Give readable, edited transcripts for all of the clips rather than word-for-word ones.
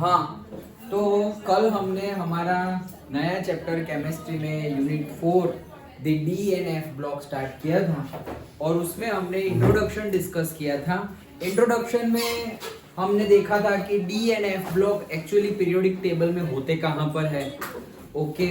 हाँ, तो कल हमने हमारा नया चैप्टर केमिस्ट्री में unit 4 the D and F block start किया था और उसमें हमने इंट्रोडक्शन डिस्कस किया था। इंट्रोडक्शन में हमने देखा था कि D and F block actually periodic table में होते कहाँ पर है, ओके।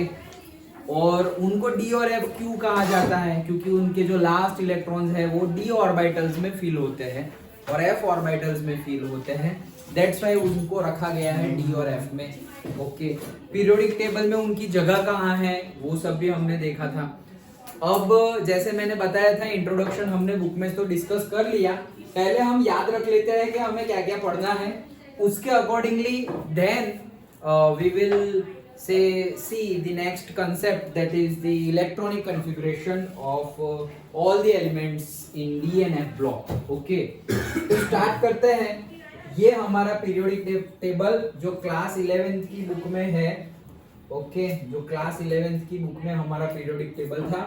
और उनको डी और एफ क्यों कहा जाता है, क्योंकि उनके जो लास्ट इलेक्ट्रॉन्स है वो डी ऑर्बिटल्स में फील होते हैं और एफ ऑर्बिटल्स में फील होते हैं। दैट्स वाई उनको रखा गया है डी और एफ में, ओके। पीरियोडिक टेबल में उनकी जगह कहाँ है वो सब भी हमने देखा था। अब जैसे मैंने बताया था, इंट्रोडक्शन हमने बुक में तो डिस्कस कर लिया। पहले हम याद रख लेते हैं कि हमें क्या क्या पढ़ना है, उसके accordingly then we will see the next concept, that is the electronic configuration of all the elements in D and F block, okay। तो स्टार्ट करते हैं। ये हमारा पीरियोडिक टेबल जो क्लास 11th की बुक में है, ओके। जो क्लास 11th की बुक में हमारा पीरियोडिक टेबल था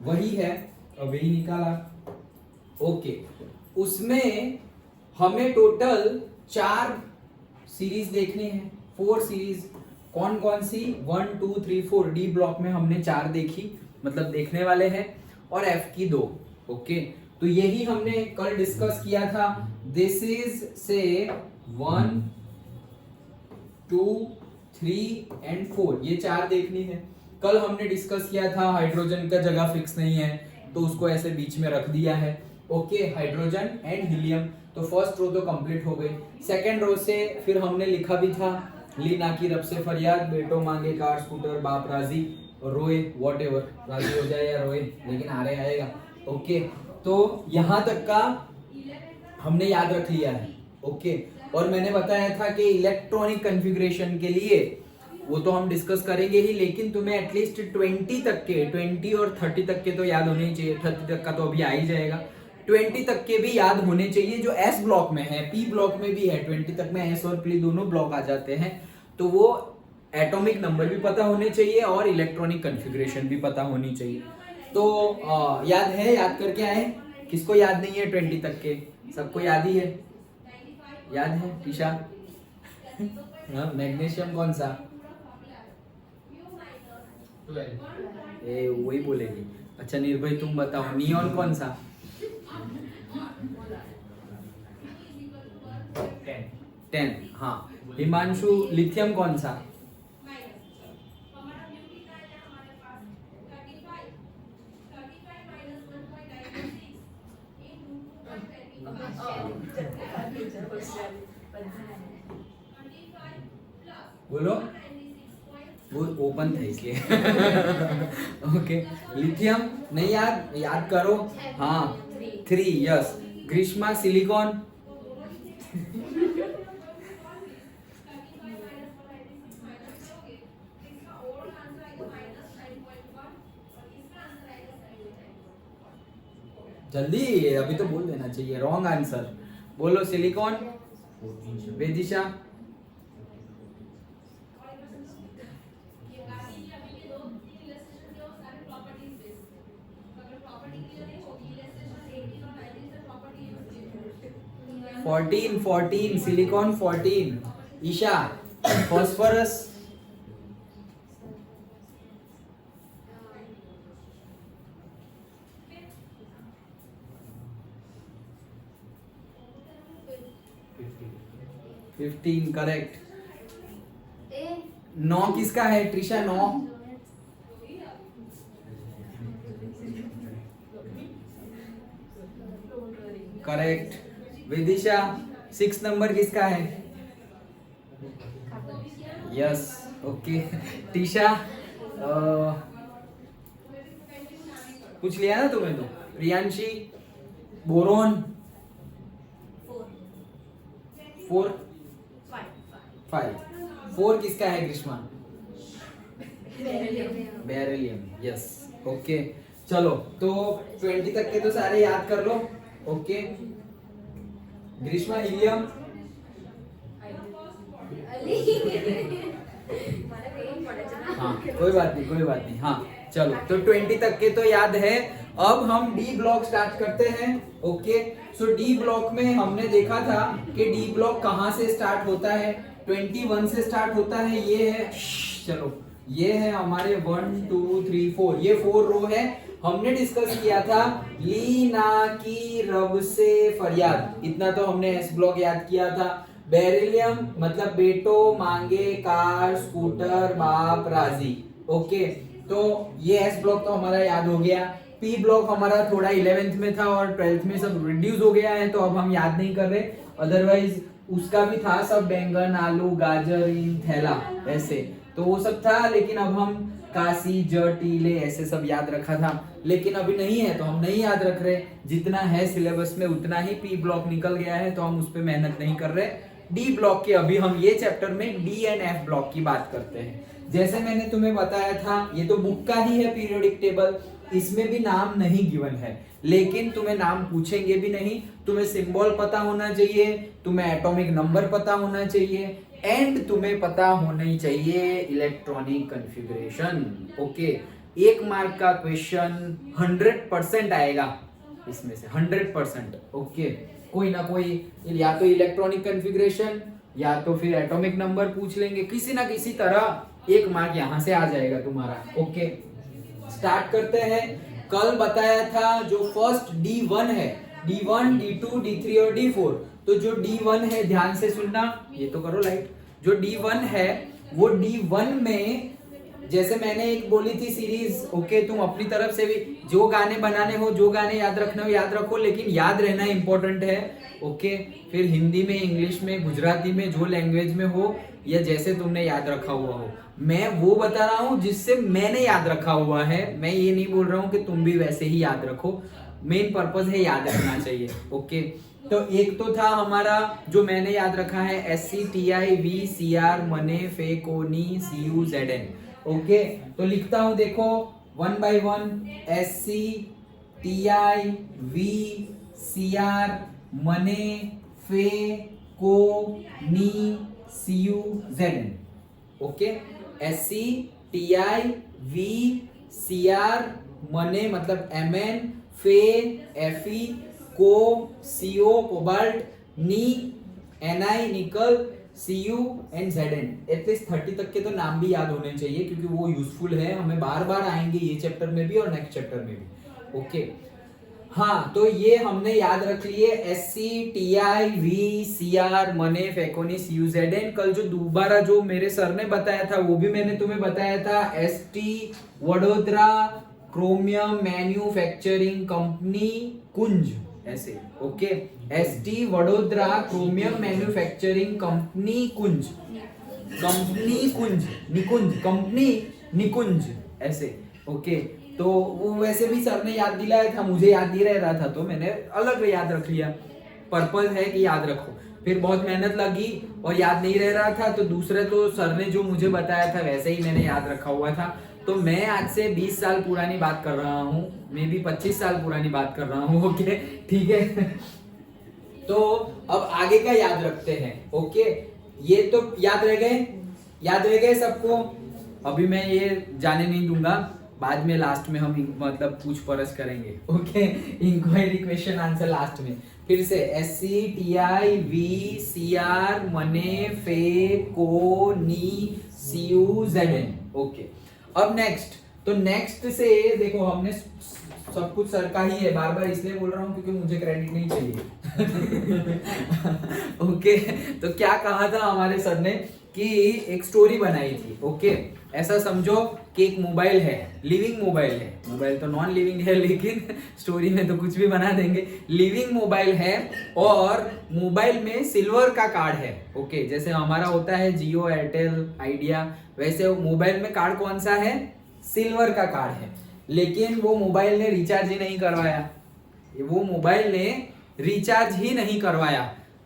वही है, अभी निकाला, ओके। उसमें हमें टोटल 4 सीरीज देखनी है, 4 सीरीज। कौन कौन सी? 1 2 3 4 डी ब्लॉक में हमने 4 देखी, मतलब देखने वाले हैं, और एफ की 2, ओके। तो यही हमने कल डिस्कस किया था। दिस इज से 1 2 3 एंड 4, ये 4 देखनी है। कल हमने डिस्कस किया था हाइड्रोजन का जगह फिक्स नहीं है तो उसको ऐसे बीच में रख दिया है, ओके। हाइड्रोजन एंड हीलियम, तो फर्स्ट रो तो कंप्लीट हो गई। सेकेंड रो से फिर हमने लिखा भी था, लीना की रब से फरियाद, बेटो मांगे कार स्कूटर, बाप राजी रोए, व्हाटएवर, राजी हो जाए या रोए लेकिन आ रहे आएगा, ओके। तो यहाँ तक का हमने याद रख लिया है, ओके। और मैंने बताया था कि इलेक्ट्रॉनिक कॉन्फ़िगरेशन के लिए वो तो हम डिस्कस करेंगे ही, लेकिन तुम्हें एटलीस्ट 20 तक के, 20 और 30 तक के तो याद होने ही चाहिए। 30 तक का तो अभी आ ही जाएगा, 20 तक के भी याद होने चाहिए जो एस ब्लॉक में है। पी ब्लॉक में भी है, 20 तक में एस और पी दोनों ब्लॉक आ जाते हैं, तो वो एटॉमिक नंबर भी पता होने चाहिए और इलेक्ट्रॉनिक कॉन्फ़िगरेशन भी पता होनी चाहिए। तो याद है, याद करके आए? किसको याद नहीं है 20 तक के? सबको याद ही है, याद है टीशा? हाँ, मैग्नीशियम कौन सा? वही बोलेगी। अच्छा निर्भय तुम बताओ, नियॉन कौन सा? 10, हाँ। हिमांशु लिथियम कौन सा? बोलो, वो ओपन था इसलिए। ओके, लिथियम नहीं याद? याद करो, हाँ 3, यस। ग्रीष्मा सिलिकॉन, जल्दी, अभी तो बोल देना चाहिए। रॉन्ग आंसर बोलो। Silicon, Vedisha, fourteen, silicon 14। Isha, phosphorus, fifteen, correct. 9 किसका है ट्रिशा? 9 करेक्ट। विदिशा, 6 नंबर किसका है? Yes, okay. टीशा, पूछ लिया ना तुम्हें तो। प्रियांशी, बोरोन 5। 4 किसका है ग्रीष्मा? Beryllium, yes, okay. चलो, तो 20 तक के तो सारे याद कर लो, ओके। ग्रीष्मा, हीलियम, हाँ कोई बात नहीं, हाँ चलो। तो 20 तक के तो याद है। अब हम डी ब्लॉक स्टार्ट करते हैं, ओके। सो डी ब्लॉक में हमने देखा था कि डी ब्लॉक कहाँ से स्टार्ट होता है, 21 से स्टार्ट होता है। ये है, चलो ये है हमारे 1 2 3 4, ये 4 रो है। हमने डिस्कस किया था लीना की रब से फरियाद, इतना तो हमने एस ब्लॉक याद किया था। बेरिलियम मतलब बेटो मांगे कार स्कूटर बाप राजी। ओके, तो ये एस ब्लॉक तो हमारा याद हो गया। पी ब्लॉक हमारा थोड़ा 11th में था और 12th में सब रिड्यूस हो गया है, तो अब हम याद नहीं कर रहे। अदरवाइज उसका भी था सब, बैंगन आलू गाजर इन थैला ऐसे, तो वो सब था। लेकिन अब हम काशी जटीले ऐसे सब याद रखा था, लेकिन अभी नहीं है तो हम नहीं याद रख रहे। जितना है सिलेबस में उतना ही पी ब्लॉक निकल गया है, तो हम उस पर मेहनत नहीं कर रहे। डी ब्लॉक की अभी हम ये चैप्टर में डी एंड एफ ब्लॉक की बात करते हैं। जैसे मैंने तुम्हें बताया था, ये तो बुक का ही है पीरियोडिक टेबल, इसमें भी नाम नहीं गिवन है, लेकिन तुम्हें नाम पूछेंगे भी नहीं। तुम्हें सिंबल पता होना चाहिए, तुम्हें एटॉमिक नंबर पता होना चाहिए, एंड तुम्हें पता होनी चाहिए इलेक्ट्रॉनिक कॉन्फ़िगरेशन। ओके, 1 मार्क का क्वेश्चन 100% आएगा इसमें से, 100%। ओके, कोई ना कोई या तो इलेक्ट्रॉनिक कॉन्फ़िगरेशन या तो फिर एटॉमिक नंबर पूछ लेंगे, किसी ना किसी तरह 1 मार्क यहां से आ जाएगा तुम्हारा। ओके, स्टार्ट करते हैं। कल बताया था जो फर्स्ट D1 है, D1 D2 D3 और D4, तो जो D1 है ध्यान से सुनना, ये तो करो लाइट। जो D1 है वो D1 में, जैसे मैंने एक बोली थी सीरीज, ओके, तुम अपनी तरफ से भी जो गाने बनाने हो, जो गाने याद रखने हो याद रखो, लेकिन याद रहना इंपॉर्टेंट है। ओके, फिर हिंदी में, इंग्लिश में, गुजराती में, जो लैंग्वेज में हो या जैसे तुमने याद रखा हुआ हो। मैं वो बता रहा हूँ जिससे मैंने याद रखा हुआ है, मैं ये नहीं बोल रहा हूँ कि तुम भी वैसे ही याद रखो। मेन पर्पस है याद रखना चाहिए। ओके, तो एक तो था हमारा जो मैंने याद रखा है SCTIVCR मने फे कोनी CUZN। ओके, तो लिखता हूं, देखो 1 by 1 SCTIVCR मने फे को नी CUZN। ओके, SCTIVCR मने मतलब MN, फे FE, को CO कोबाल्ट, नी NI निकल, CU एंड ZN। एटलीस्ट 30 तक के तो नाम भी याद होने चाहिए, क्योंकि वो यूजफुल है, हमें बार बार आएंगे ये चैप्टर में भी और नेक्स्ट चैप्टर में भी। ओके, हाँ, तो ये हमने याद रख लिए SCTIVCR मने फेकोनी CUZN। कल जो दोबारा जो मेरे सर ने बताया था वो भी मैंने तुम्हें बताया था, ST Vadodara chromium manufacturing company Kunj, ऐसे। Okay, ST Vadodara chromium manufacturing company Kunj, company Kunj, Nikunj, company Nikunj, ऐसे। ओके, तो वो वैसे भी सर ने याद दिलाया था, मुझे याद नहीं रह रहा था तो मैंने अलग याद रख लिया। पर्पस है कि याद रखो। फिर बहुत मेहनत लगी और याद नहीं रह रहा था, तो दूसरे तो सर ने जो मुझे बताया था वैसे ही मैंने याद रखा हुआ था। तो मैं आज से 20 साल पुरानी बात कर रहा हूँ, मैं भी 25 साल पुरानी बात कर रहा हूँ। ओके, ठीक है। तो अब आगे का याद रखते हैं। ओके, ये तो याद रह गए सबको। अभी मैं ये जाने नहीं दूंगा, बाद में लास्ट में हम मतलब पूछ परछ करेंगे। Okay, inquiry question answer last में। फिर से SCTIVCR मने फे को नी CUZN। ओके, अब नेक्स्ट, तो नेक्स्ट से देखो हमने सब कुछ सर का ही है, बार बार इसलिए बोल रहा हूँ क्योंकि मुझे क्रेडिट नहीं चाहिए। ओके, तो क्या कहा था हमारे सर ने कि एक स्टोरी बनाई थी। ओके, ऐसा समझो कि एक मोबाइल है, लिविंग मोबाइल है, मोबाइल तो नॉन लिविंग है लेकिन स्टोरी में तो कुछ भी बना देंगे। लिविंग मोबाइल है और मोबाइल में सिल्वर का कार्ड है। ओके, जैसे हमारा होता है जियो, एयरटेल, आइडिया, वैसे मोबाइल में कार्ड कौन सा है? सिल्वर का कार्ड है। लेकिन वो मोबाइल ने रिचार्ज ही नहीं करवाया,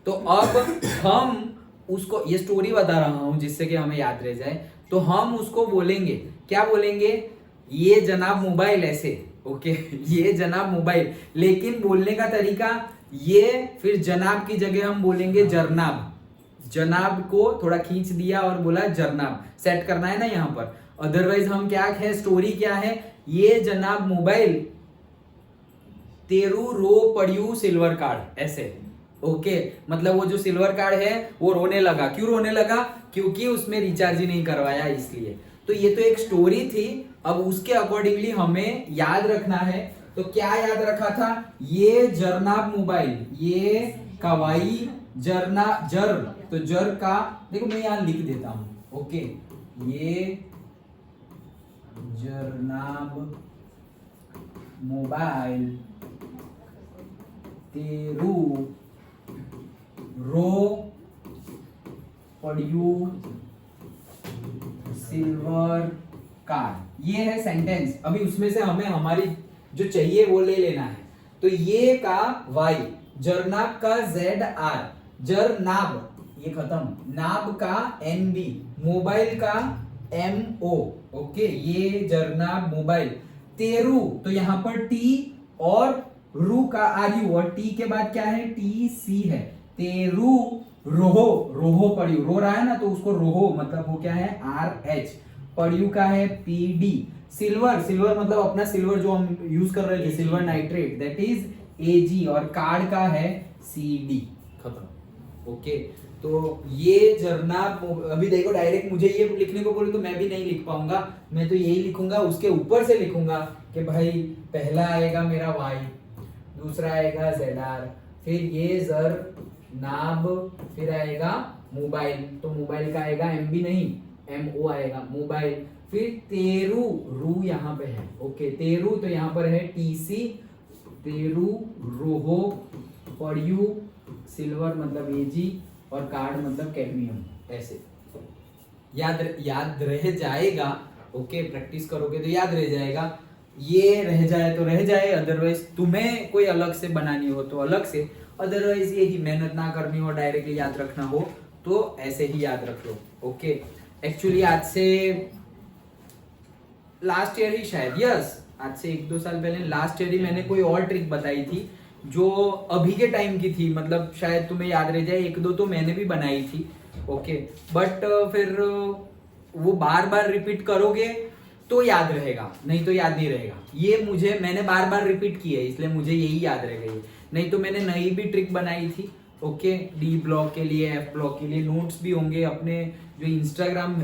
तो अब हम उसको, ये स्टोरी बता रहा हूं जिससे कि हमें याद रह जाए, तो हम उसको बोलेंगे, क्या बोलेंगे? ये जनाब मोबाइल, ऐसे। ओके, ये जनाब मोबाइल, लेकिन बोलने का तरीका ये, फिर जनाब की जगह हम बोलेंगे जरनाब। जनाब को थोड़ा खींच दिया और बोला जरनाब, सेट करना है ना यहाँ पर। अदरवाइज हम क्या है, स्टोरी क्या है, ये जनाब मोबाइल तेरू रो पड़ियू सिल्वर कार्ड, ऐसे। ओके मतलब वो जो सिल्वर कार्ड है वो रोने लगा। क्यों रोने लगा? क्योंकि उसमें रिचार्ज ही नहीं करवाया इसलिए। तो ये तो एक स्टोरी थी। अब उसके अकॉर्डिंगली हमें याद रखना है। तो क्या याद रखा था? ये जरनाब मोबाइल, ये कवाई जरना जर, तो जर का देखो मैं यहां लिख देता हूं। ओके ये जरनाब मोबाइल तेरू रो पड़ियू सिल्वर कार्ड, ये है सेंटेंस। अभी उसमें से हमें हमारी जो चाहिए वो ले लेना है। तो ये का वाई, जरनाब का जेड आर, जरनाब ये खत्म, नाब का एन बी, मोबाइल का एम ओ। ओके ये जरनाब मोबाइल, तेरू तो यहां पर टी और रू का आर यू, और टी के बाद क्या है? टी सी है। तेरू रोहो, रोहो पड़ियू, रो रहा है ना तो उसको रोहो मतलब वो क्या है? R H. पड़ियू का है पी डी। सिल्वर, सिल्वर मतलब अपना सिल्वर जो हम यूज कर रहे थे, सिल्वर नाइट्रेट, दैट इज एजी। और कार्ड का है सी डी, खत्म। ओके तो ये जरनाब, अभी देखो डायरेक्ट मुझे ये लिखने को बोले तो मैं भी नहीं लिख पाऊंगा। मैं तो यही लिखूंगा, उसके ऊपर से लिखूंगा कि भाई पहला आएगा मेरा वाई, दूसरा आएगा जेड आर, फिर ये जर नाब, फिर आएगा मोबाइल, तो मोबाइल का आएगा एम बी नहीं एम ओ आएगा मोबाइल, फिर तेरू, रू यहाँ पे है। ओके तेरू तो यहाँ पर है टी सी, तेरू रोहो पड़ियू सिल्वर मतलब एजी, और कार्ड मतलब कैडमियम, ऐसे याद रह जाएगा। ओके प्रैक्टिस करोगे तो याद रह जाएगा। ये रह जाए तो रह जाए, अदरवाइज तुम्हें कोई अलग से बनानी हो तो अलग से, अदरवाइज ये ही मेहनत ना करनी हो, डायरेक्टली याद रखना हो तो ऐसे ही याद रख लो। ओके एक्चुअली आज से लास्ट ईयर ही शायद, यस आज से 1-2 साल पहले लास्ट ईयर ही मैंने कोई और ट्रिक बताई थी जो अभी के टाइम की थी। मतलब शायद तुम्हें याद रह जाए, 1-2 तो मैंने भी बनाई थी। ओके बट फिर वो बार बार रिपीट करोगे तो याद रहेगा, नहीं तो याद नहीं रहेगा। ये मैंने बार बार रिपीट की है इसलिए मुझे यही याद रह गई, नहीं तो मैंने नई भी ट्रिक बनाई थी। ओके डी ब्लॉक के लिए, एफ ब्लॉक के लिए नोट्स भी होंगे अपने जो इंस्टाग्राम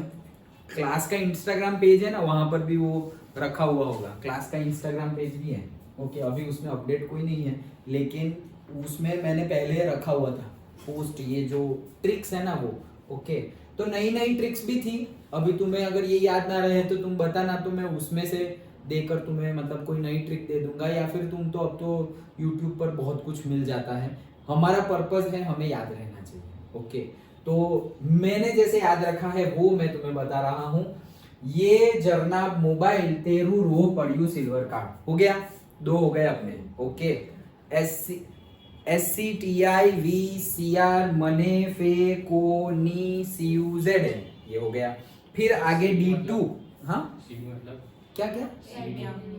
क्लास का इंस्टाग्राम पेज है ना, वहां पर भी वो रखा हुआ होगा। क्लास का इंस्टाग्राम पेज भी है। ओके अभी उसमें अपडेट कोई नहीं है, लेकिन उसमें मैंने पहले रखा हुआ था पोस्ट, ये जो ट्रिक्स है ना वो। ओके तो नई नई ट्रिक्स भी थी। अभी तुम्हें अगर ये याद ना रहे तो तुम बताना, तो मैं उसमें से देकर तुम्हें मतलब कोई नई ट्रिक दे दूंगा, या फिर तुम तो अब तो यूट्यूब पर बहुत कुछ मिल जाता है। हमारा पर्पस है हमें याद रहना चाहिए। ओके तो मैंने जैसे याद रखा है वो मैं तुम्हें बता रहा हूं। ये जरनाब मोबाइल तेरू रो पड़ियू सिल्वर कार्ड, हो गया 2 हो गए अपने। ओके SCTIVCR मने फे को नी CUZ ये हो गया। फिर आगे D2, हाँ क्या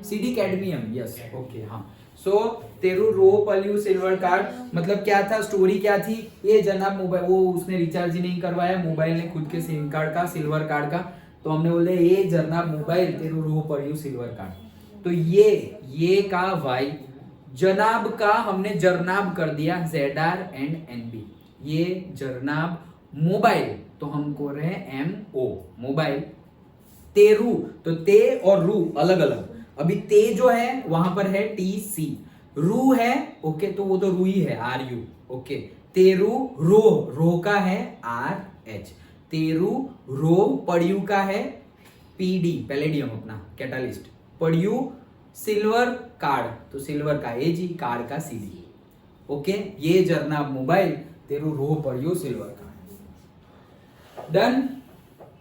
CD कैडमियम, यस ओके हाँ। सो तेरू रो पल्यू सिल्वर कार्ड मतलब क्या था, स्टोरी क्या थी? ये जनाब मोबाइल, वो उसने रिचार्ज ही नहीं करवाया, मोबाइल ने खुद के सिम कार्ड का, सिल्वर कार्ड का, तो हमने बोले ये जनाब मोबाइल तेरू रो पल्यू सिल्वर कार्ड। तो ये का वाई, जनाब का हमने जरनाब कर दिया ZR एंड NB, ये जरनाब मोबाइल तो हम को रहे MO मोबाइल। तेरू तो ते और रू अलग अलग, अभी ते जो है वहां पर है TC, रू है ओके तो वो तो रू ही है RU। ओके तेरू रो का है RH, तेरू रो पड़ियू का है PD पैलेडियम अपना कैटालिस्ट, पड़ियू सिल्वर कार्ड तो सिल्वर का AG, कार्ड का CD। ओके ये जरनाब मोबाइल तेरू रो पड़ियू सिल्वर कार्ड, डन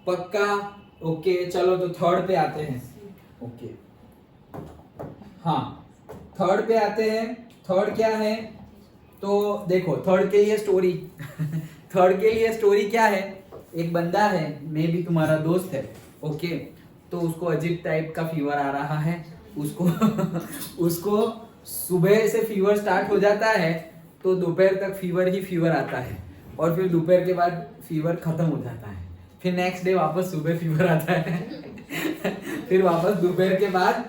पक्का। ओके चलो तो थर्ड पे आते हैं। ओके हाँ थर्ड पे आते हैं। थर्ड क्या है तो देखो थर्ड के लिए स्टोरी थर्ड के लिए स्टोरी क्या है, एक बंदा है, मे भी तुम्हारा दोस्त है। ओके तो उसको अजीब टाइप का फीवर आ रहा है, उसको सुबह से फीवर स्टार्ट हो जाता है तो दोपहर तक फीवर ही फीवर आता है, और फिर दोपहर के बाद फीवर खत्म हो जाता है, फिर नेक्स्ट डे वापस सुबह फीवर आता है फिर वापस दोपहर के बाद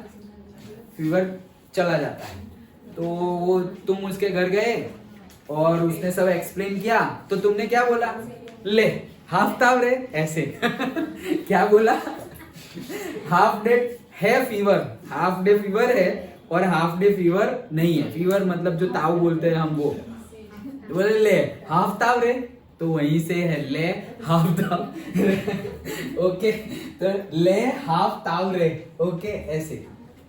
फीवर चला जाता है। तो वो तुम उसके घर गए और उसने सब एक्सप्लेन किया, तो तुमने क्या बोला? ले हाफ ताव रे, ऐसे क्या बोला? हाफ डे है फीवर, हाफ डे फीवर है और हाफ डे फीवर नहीं है। फीवर मतलब जो ताव बोलते हैं हम वो, तो बोले ले हाफ ताव रे, तो वहीं से है ले हाफ ताव ओके, तो ले हाफ ताव रे, ओके ऐसे।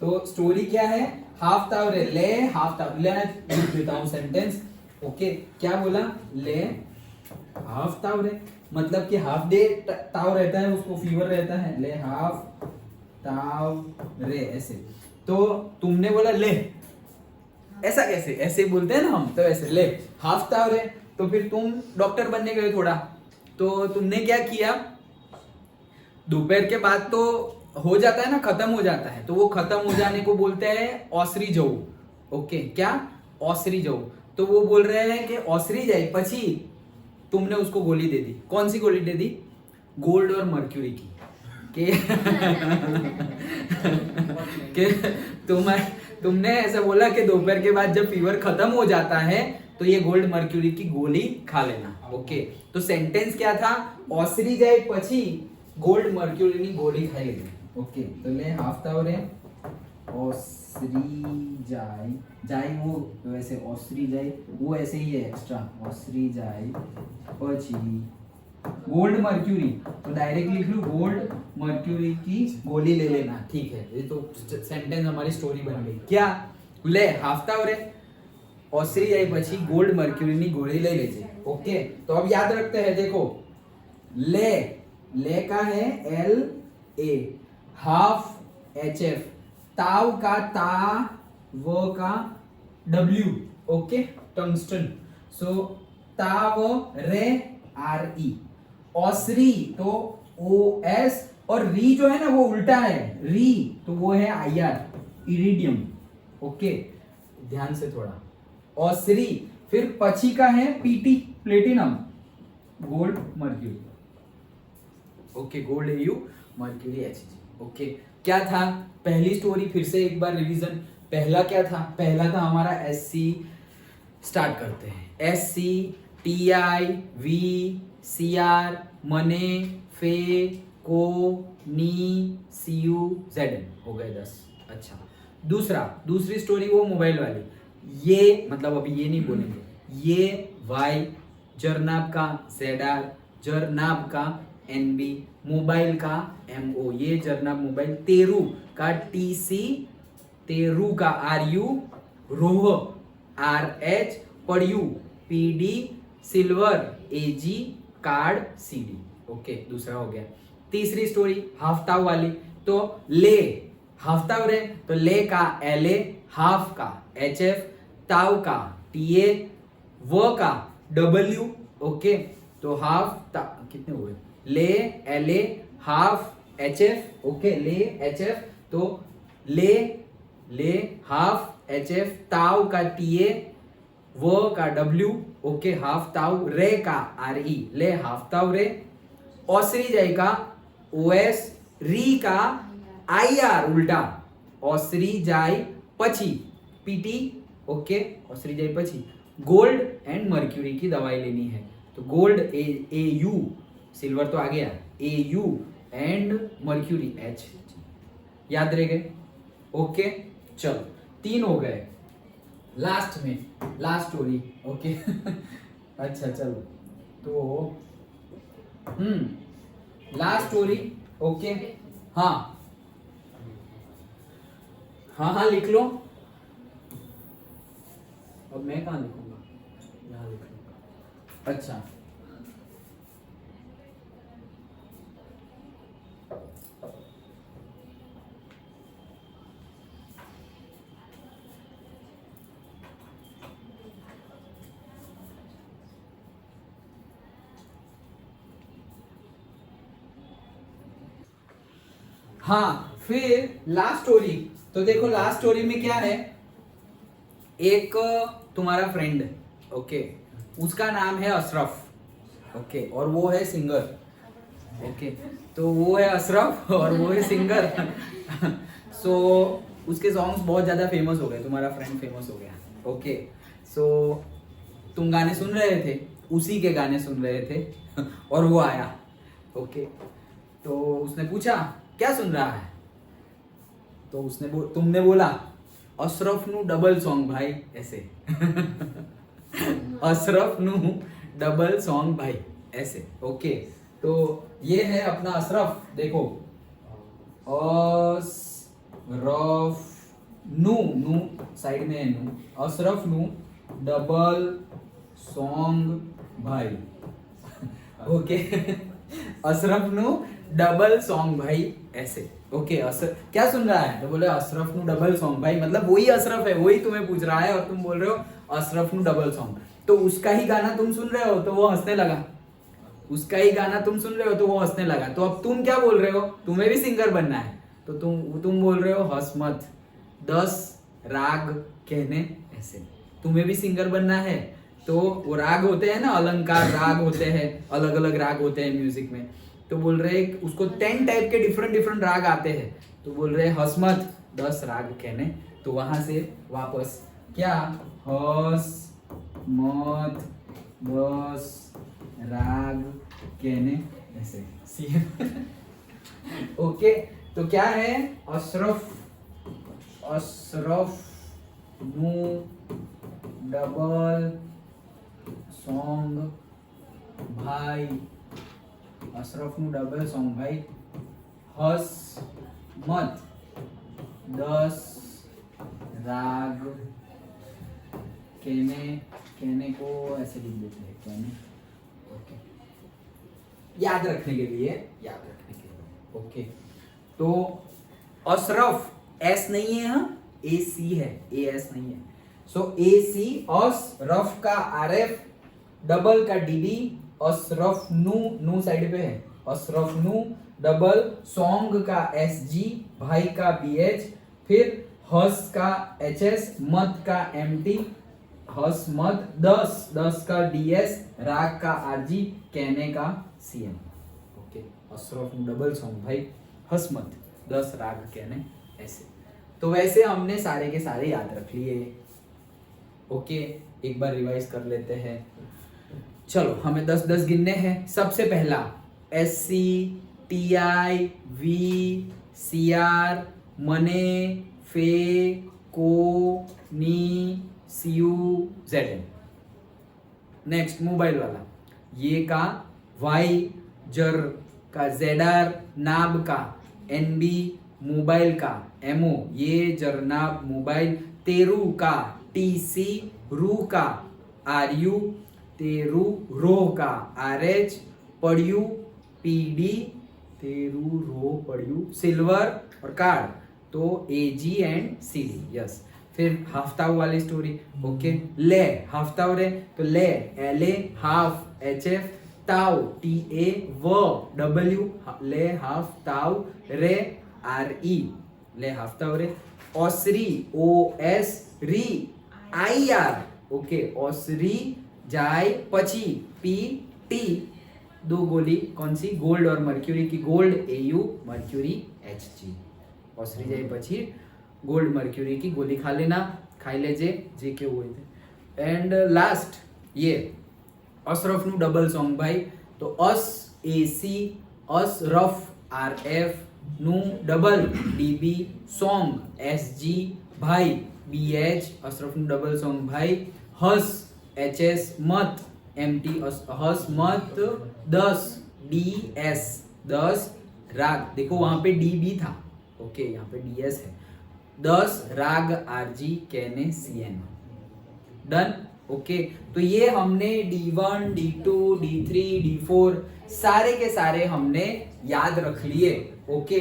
तो स्टोरी क्या है? हाफ ताव रे, ले हाफ ताव, ले लिख देता हूं सेंटेंस। ओके, क्या बोला? ले हाफ ताव रे, मतलब कि हाफ डे ताव रहता है, उसको फीवर रहता है, ले हाफ ताव रे, ऐसे। तो तुमने बोला ले, ऐसा कैसे? ऐसे बोलते हैं ना हम, तो ऐसे ले हाफ ताव रे। तो फिर तुम डॉक्टर बनने गए थोड़ा, तो तुमने क्या किया? दोपहर के बाद तो हो जाता है ना, खत्म हो जाता है, तो वो खत्म हो जाने को बोलते हैं औसरी जऊ। ओके, क्या? औसरी जऊ। तो वो बोल रहे हैं कि औसरी जाए पछी तुमने उसको गोली दे दी। कौन सी गोली दे दी? गोल्ड और मर्क्यूरी की। के तुमने ऐसा बोला कि दोपहर के बाद जब फीवर खत्म हो जाता है तो ये गोल्ड मर्क्यूरी की गोली खा लेना। ओके, तो सेंटेंस क्या था? औसरी जाए पछी गोल्ड मर्क्यूरी की गोली खाई लेनी। ओके, तो ले हाफ ताव रे, औसरी जाए, जाए वो वैसे औसरी जाए वो ऐसे ही है एक्स्ट्रा, औसरी जाए पछी गोल्ड मर्क्यूरी, तो डायरेक्ट लिख लूं गोल्ड मर्क्यूरी की गोली ले लेना। ठीक है, ये तो सेंटेंस हमारी स्टोरी बन गई। क्या? ले हाफ ताव रे, औसरी जाए पछी गोल्ड मर्क्यूरी की गोली ले लेजे। ओके, तो अब याद रखते हैं, देखो ले, ले का है L A, half H F, ताव का ता, वो का डब्ल्यू, ओके, टंगस्टन, सो ताव रे आर ई, औसरी तो ओ एस, और री जो है ना वो उल्टा है, री तो वो है आई आर, इरिडियम। ओके, ध्यान से थोड़ा, औसरी, फिर पछी का है PT, platinum, gold mercury. Okay, gold AU, mercury H G. Okay, क्या था पहली स्टोरी? फिर से एक बार रिवीजन। पहला क्या था? पहला था हमारा एस सी, स्टार्ट करते हैं। S C T I V C R मने फे को नी सी यू जेड एन, हो गए 10। अच्छा, दूसरी स्टोरी वो मोबाइल वाली, ये मतलब अभी ये नहीं बोलेंगे, ये वाई, जरनाब का जेड आर, जरनाब का एन बी, मोबाइल का एम ओ, ये जरनाब मोबाइल, तेरू का टी सी, तेरू का आर यू, रोह आर एच, पड़यू P D, silver A G, card C D. Okay, दूसरा हो गया। तीसरी स्टोरी हाफ ताव वाली, तो ले हाफ ताव रे, तो ले का एल ए, हाफ का एच एफ, ताव का टी ए, व का डब्ल्यू। ओके, तो हाफ कितने हुए? ले L A, half H F, okay, ले एच एफ, तो ले हाफ एच एफ, ताव का टी ए, वो का डब्ल्यू, ओके, हाफ ताव, रे का आर ई, ले हाफ ताव रे, औसरी जाएगा ओ एस, री का आई आर उल्टा, औसरी जाए पची पीटी, ओके, औसरी जाए पची, गोल्ड एंड मर्क्यूरी की दवाई लेनी है, तो गोल्ड ए यू, सिल्वर तो आ गया, ए यू एंड मर्क्यूरी एच, याद रह गए। ओके, चलो 3 हो गए। लास्ट में लास्ट स्टोरी। ओके अच्छा चलो, तो लास्ट स्टोरी। ओके, हाँ हाँ हाँ लिख लो। अब मैं कहाँ लिखूंगा? यहाँ लिख लूंगा। अच्छा, हाँ, फिर लास्ट स्टोरी। तो देखो लास्ट स्टोरी में क्या है, एक तुम्हारा फ्रेंड, ओके, उसका नाम है अशरफ, ओके, और वो है सिंगर, ओके, तो वो है अशरफ और वो है सिंगर। सो उसके सॉन्ग्स बहुत ज्यादा फेमस हो गए, तुम्हारा फ्रेंड फेमस हो गया। ओके, सो तुम गाने सुन रहे थे, उसी के गाने सुन रहे थे और वो आया। ओके, तो उसने पूछा क्या सुन रहा है, तो तुमने बोला अशरफ नु डबल सॉन्ग भाई, ऐसे अशरफ नु डबल सॉन्ग भाई, ऐसे। ओके, तो ये है अपना अशरफ, देखो अशरफ नु साइड में है नु, अशरफ नु डबल सॉन्ग भाई। ओके अशरफ नु डबल सॉन्ग भाई, ऐसे। ओके, क्या सुन रहा है, तो बोले अशरफ नु डबल सॉन्ग भाई, मतलब वही अशरफ है, वही तुम्हें पूछ रहा है और तुम बोल रहे हो अशरफ नु डबल सॉन्ग। तो उसका ही गाना तुम सुन रहे हो तो वो हंसने लगा, उसका ही गाना तुम सुन रहे हो तो वो हंसने लगा। तो अब तुम क्या बोल रहे हो, तुम्हें भी सिंगर बनना है, तो तुम बोल रहे हो हंस मत 10 राग कहने, ऐसे। तुम्हें भी सिंगर बनना है, तो वो राग होते हैं ना, अलंकार राग होते हैं, अलग अलग राग होते हैं म्यूजिक में। तो बोल रहे हैं उसको 10 टाइप के डिफरेंट राग आते हैं, तो बोल रहे हंस मत 10 राग कहने। तो वहां से वापस क्या, हंस मत 10 राग कहने, ऐसे सीएम। ओके, तो क्या है, अशरफ नु डबल सॉन्ग भाई, अशरफ नु डबल सॉन्ग भाई, हंस मत 10 राग कहने को ऐसे लिख देते हैं, कहने। ओके, याद रखने के लिए। ओके, तो अशरफ एस नहीं है, हाँ ए सी है, ए एस नहीं है। सो ए सी, अशरफ का आर एफ, डबल का डीबी, अशरफ नू साइड पे है, अशरफ नू डबल सॉन्ग का एस जी, भाई का बी एच, फिर हस का एच एस, मत का एम टी, हस मत 10 का डी एस, राग का आर जी, कहने का सी एम। ओके, अशरफ नू डबल सॉन्ग भाई, हस मत 10 राग कहने, ऐसे। तो वैसे हमने सारे के सारे याद रख लिए। ओके, एक बार रिवाइज कर लेते हैं। चलो, हमें 10 गिनने हैं। सबसे पहला S C, T I, V, C R, मने, फे, को, नी, C U, Z N. Next mobile वाला, ये का वाई, जर का जेड आर, नाब का एन बी, मोबाइल का एमओ, ये जरनाब मोबाइल, तेरू का टी सी, रू का आर यू, तेरू, रो का आर एच, पड़यू पी डी, तेरू रो पड़यू, सिल्वर और कार्ड तो ए जी एंड सी डी, यस। फिर हाफ्ताव वाली स्टोरी। ओके, ले हाफ्ताव रे, तो ले L A, half H F, ताव टी ए, व डब्ल्यू, ले हाफ ताव, रे आर ई, ले हाफ्ताव रे, ओसरी ओ एस री आई आर, ओके, ओसरी जाय पची पी टी, 2 गोली कौन सी, गोल्ड और मर्क्यूरी की, gold A you, mercury H G, ओसरी जाय पची गोल्ड मर्क्यूरी की गोली खा लेना, खाई ले जे के हुए थे। एंड लास्ट ये अशरफ नु डबल सॉन्ग भाई, तो अस ए सी, अशरफ आर एफ, नु double dB, song S G, भाई बी एच, अशरफ नु डबल सॉन्ग भाई, हस एच एस, मत एम टी, हस मत 10 डी एस, 10 राग, देखो वहां पे डी बी था, ओके, यहाँ पे डी एस है, 10 राग आर जी, कहने सी एन। डन। ओके, तो ये हमने D1, D2, D3, D4 सारे के सारे हमने याद रख लिए। ओके,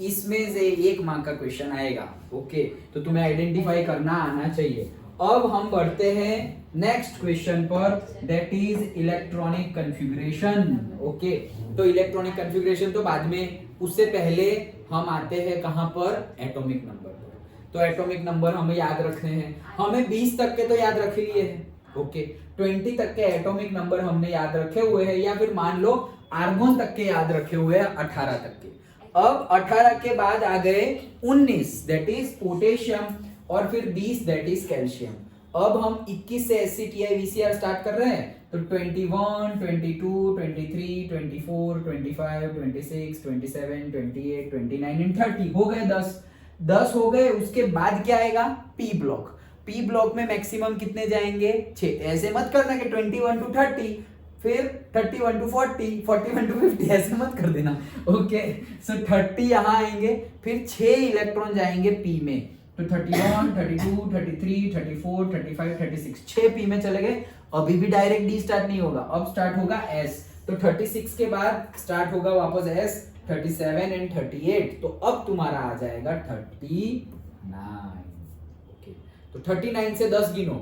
इसमें से 1 मार्क का क्वेश्चन आएगा। ओके, तो तुम्हें आइडेंटिफाई करना आना चाहिए। अब हम बढ़ते हैं नेक्स्ट क्वेश्चन पर, that is electronic configuration. Okay, तो इलेक्ट्रॉनिक कॉन्फ़िगरेशन तो बाद में, उससे पहले हम आते हैं कहां पर, एटॉमिक नंबर पर। तो एटॉमिक नंबर हमें याद रखने हैं, हमें 20 तक के तो याद रख लिए हैं। ओके, 20 तक के एटॉमिक नंबर हमने याद रखे हुए हैं, या फिर मान लो आर्गोन तक के याद रखे हुए हैं, 18 तक के। अब 18 के बाद आ गए 19 दैट इज पोटेशियम और फिर 20 दैट इज कैल्शियम। अब हम 21 से SCTI VCR स्टार्ट कर रहे हैं तो 21, 22, 23, 24, 25, 26, 27, 28, 29 एंड 30 हो गए 10 हो गए। उसके बाद क्या आएगा P ब्लॉक। P ब्लॉक में मैक्सिमम कितने जाएंगे 6। ऐसे मत करना कि 21 to 30 फिर 31 to 40, 41 to 50 ऐसे मत कर देना। ओके सो 30 यहाँ आएंगे फिर 6 इलेक्ट्रॉन जाएंगे P में तो 31, 32, 33, 34, 35, 36 6 P में चले गए। अभी भी डायरेक्ट D स्टार्ट नहीं होगा, अब स्टार्ट होगा S। तो 36 के बाद स्टार्ट होगा वापस S 37 एंड 38 तो अब तुम्हारा आ जाएगा 39। ओके तो 39 से 10 गिनो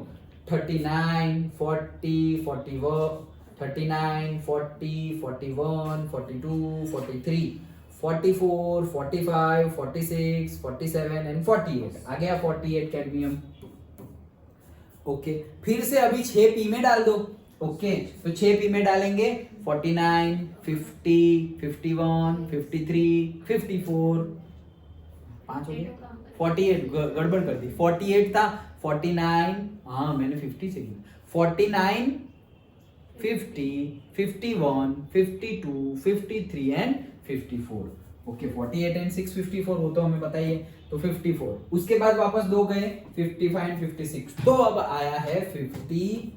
39, 40, 41, 39, 40, 41, 42, 43, 44, 45, 46, 47 एंड 48 आ गया 48 कैडमियम। ओके फिर से अभी 6 P में डाल दो। ओके तो 6 P में डालेंगे 49, 50, 51, 53, 54 5 हो गया 48 गड़बड़ कर दी 48 था 49 हाँ मैंने 50 से लिया 49, 50, 51, 52, 53 एंड 54। ओके 48 एंड 6 54 वो तो हमें पता ही है तो 54। उसके बाद वापस 2 गए 55 एंड 56 तो अब आया है 57।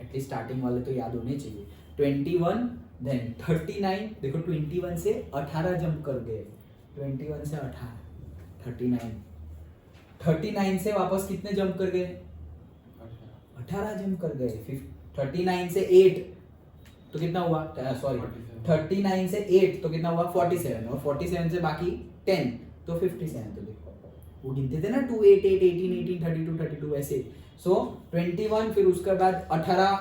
एटलीस्ट स्टार्टिंग वाले तो याद होने चाहिए 21 देन 39 देखो 21 से 18 जंप कर गए 21 से 18 39 से वापस कितने जंप कर गए 18 जंप कर गए 39 से 8 तो कितना हुआ सॉरी 39 से 8 तो कितना हुआ 47 और 47 से बाकी 10 तो 57 तो देखो वो गिनते थे ना 2 8 8 18 18 32 32 ऐसे सो 21 फिर उसके बाद 18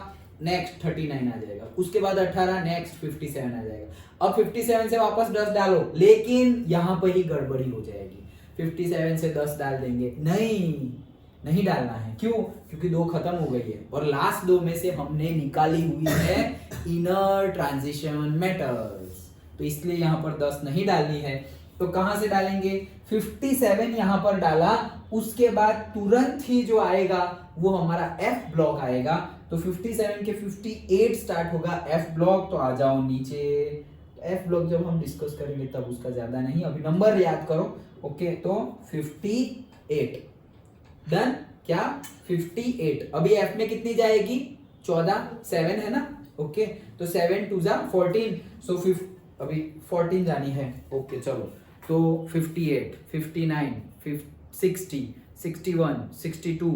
नेक्स्ट 39 आ जाएगा उसके बाद 18 नेक्स्ट 57 आ जाएगा। अब 57 से वापस 10 डालो लेकिन यहाँ पर ही गड़बड़ी हो जाएगी 57 से 10 डाल देंगे नहीं डालना है क्यों क्योंकि 2 खत्म हो गई है और लास्ट 2 में से हमने निकाली हुई है इनर ट्रांजिशन मेटल्स तो इसलिए यहाँ पर 10 नहीं डालनी है। तो कहां से डालेंगे 57 यहाँ पर डाला उसके बाद तुरंत ही जो आएगा वो हमारा F ब्लॉक आएगा तो 57 के 58 स्टार्ट होगा F ब्लॉक तो आ जाओ नीचे। F ब्लॉक जब हम डिस्कस करेंगे तब उसका ज्यादा नहीं अभी नंबर याद करो। ओके तो 58 डन क्या 58 अभी F में कितनी जाएगी 14 7 है ना। ओके तो 7 2 जा 14 सो अभी 14 जानी है। ओके चलो तो 58 59 60 61 62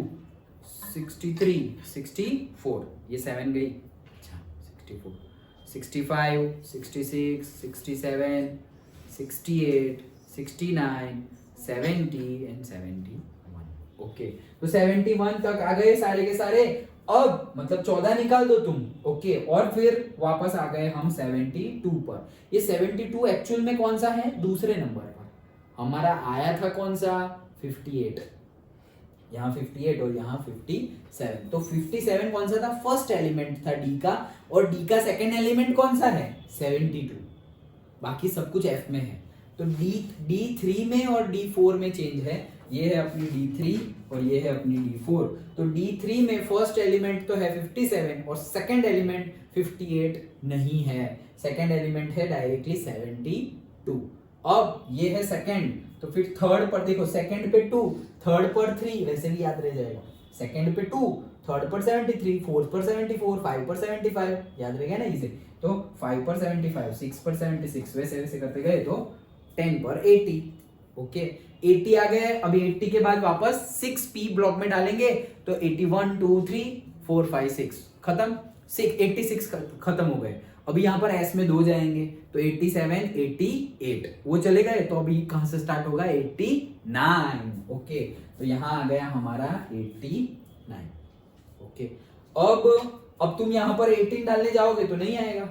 63 64 ये 7 गई अच्छा 64 65 66 67 68 69 70 एंड 71। ओके तो 71 तक आ गए सारे के सारे। अब मतलब 14 निकाल दो तुम। ओके और फिर वापस आ गए हम 72 पर। ये 72 एक्चुअल में कौन सा है दूसरे नंबर पर हमारा आया था कौन सा 58 यहाँ 58 और यहाँ 57 तो 57 कौन सा था फर्स्ट एलिमेंट था डी का और डी का सेकेंड एलिमेंट कौन सा है 72 बाकी सब कुछ एफ में है तो D3 में और D4 में चेंज है। ये है अपनी D3 और ये है अपनी D4 तो D3 में फर्स्ट एलिमेंट तो है 57 और सेकंड एलिमेंट 58 नहीं है सेकंड एलिमेंट है डायरेक्टली 72। अब ये है सेकंड तो फिर थर्ड पर देखो सेकंड पे 2 थर्ड पर 3 वैसे भी याद रह जाएगा सेकंड पे 2 थर्ड पर 73 फोर्थ पर 74 5 पर 75 याद रहेगा ना इसे तो 5 पर 75 6 पर 76 वैसे वैसे करते गए तो 10 पर 80। ओके 80 आ गए। अभी 80 के बाद वापस 6p ब्लॉक में डालेंगे तो 81 2 3 4 5 6 खत्म 86 खत्म हो गए। अभी यहाँ पर S में 2 जाएंगे तो 87 88 वो चले गए तो अभी कहां से स्टार्ट होगा 89। ओके तो यहाँ आ गया हमारा 89। ओके अब तुम यहाँ पर 18 डालने जाओगे तो नहीं आएगा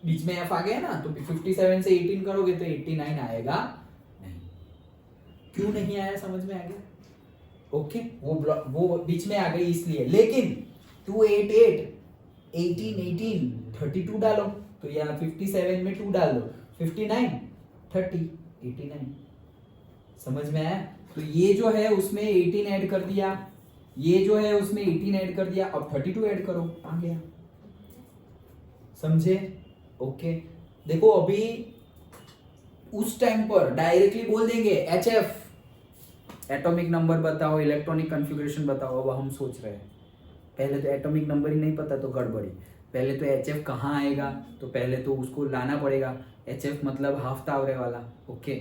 बीच में F आ गया ना तो 57 से 18 करोगे तो 89 आएगा नहीं। क्यों नहीं आया समझ में आ गया। ओके वो बीच में आ गई इसलिए लेकिन 288 18 18 32 डालो, तो यहाँ 57 में 2 डाल दो, 59 30 89। समझ में आया? तो ये जो है उसमें 18 ऐड कर दिया, ये जो है उसमें 18 ऐड कर दिया, अब 32 ऐड करो, आ गया। समझे? ओके। देखो अभी उस टाइम पर डायरेक्टली बोल देंगे HF, एटॉमिक नंबर बताओ, इलेक्ट्रॉनिक कॉन्फ़िगरेशन बताओ। अब हम सोच रहे हैं, पहले तो एटॉमिक नंबर ही नहीं पता तो गड़बड़ी, पहले तो HF कहाँ आएगा, तो पहले तो उसको लाना पड़ेगा। HF मतलब हाफ टावरे वाला, ओके,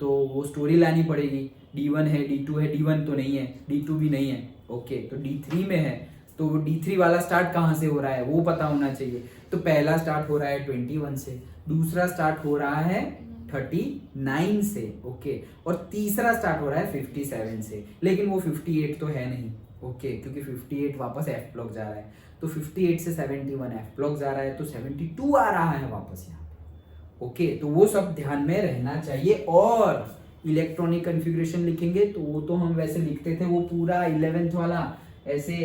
तो वो स्टोरी लानी पड़ेगी। D1 है, D2 है, D1 तो नहीं है, D2 भी नहीं है, ओके, तो D3 में है, तो D3 वाला स्टार्ट कहाँ से हो रहा है वो पता होना चाहिए। तो पहला स्टार्ट हो रहा है 21 से, दूसरा स्टार्ट हो रहा है 39 से, ओके, और तीसरा स्टार्ट हो रहा है 57 से, लेकिन वो 58 तो है नहीं, ओके, क्योंकि 58 वापस F ब्लॉक जा रहा है, तो 58 से 71 F ब्लॉक जा रहा है, तो 72 आ रहा है वापस यहाँ पे, ओके। तो वो सब ध्यान में रहना चाहिए। और इलेक्ट्रॉनिक कॉन्फ़िगरेशन लिखेंगे तो वो तो हम वैसे लिखते थे, वो पूरा 11th वाला ऐसे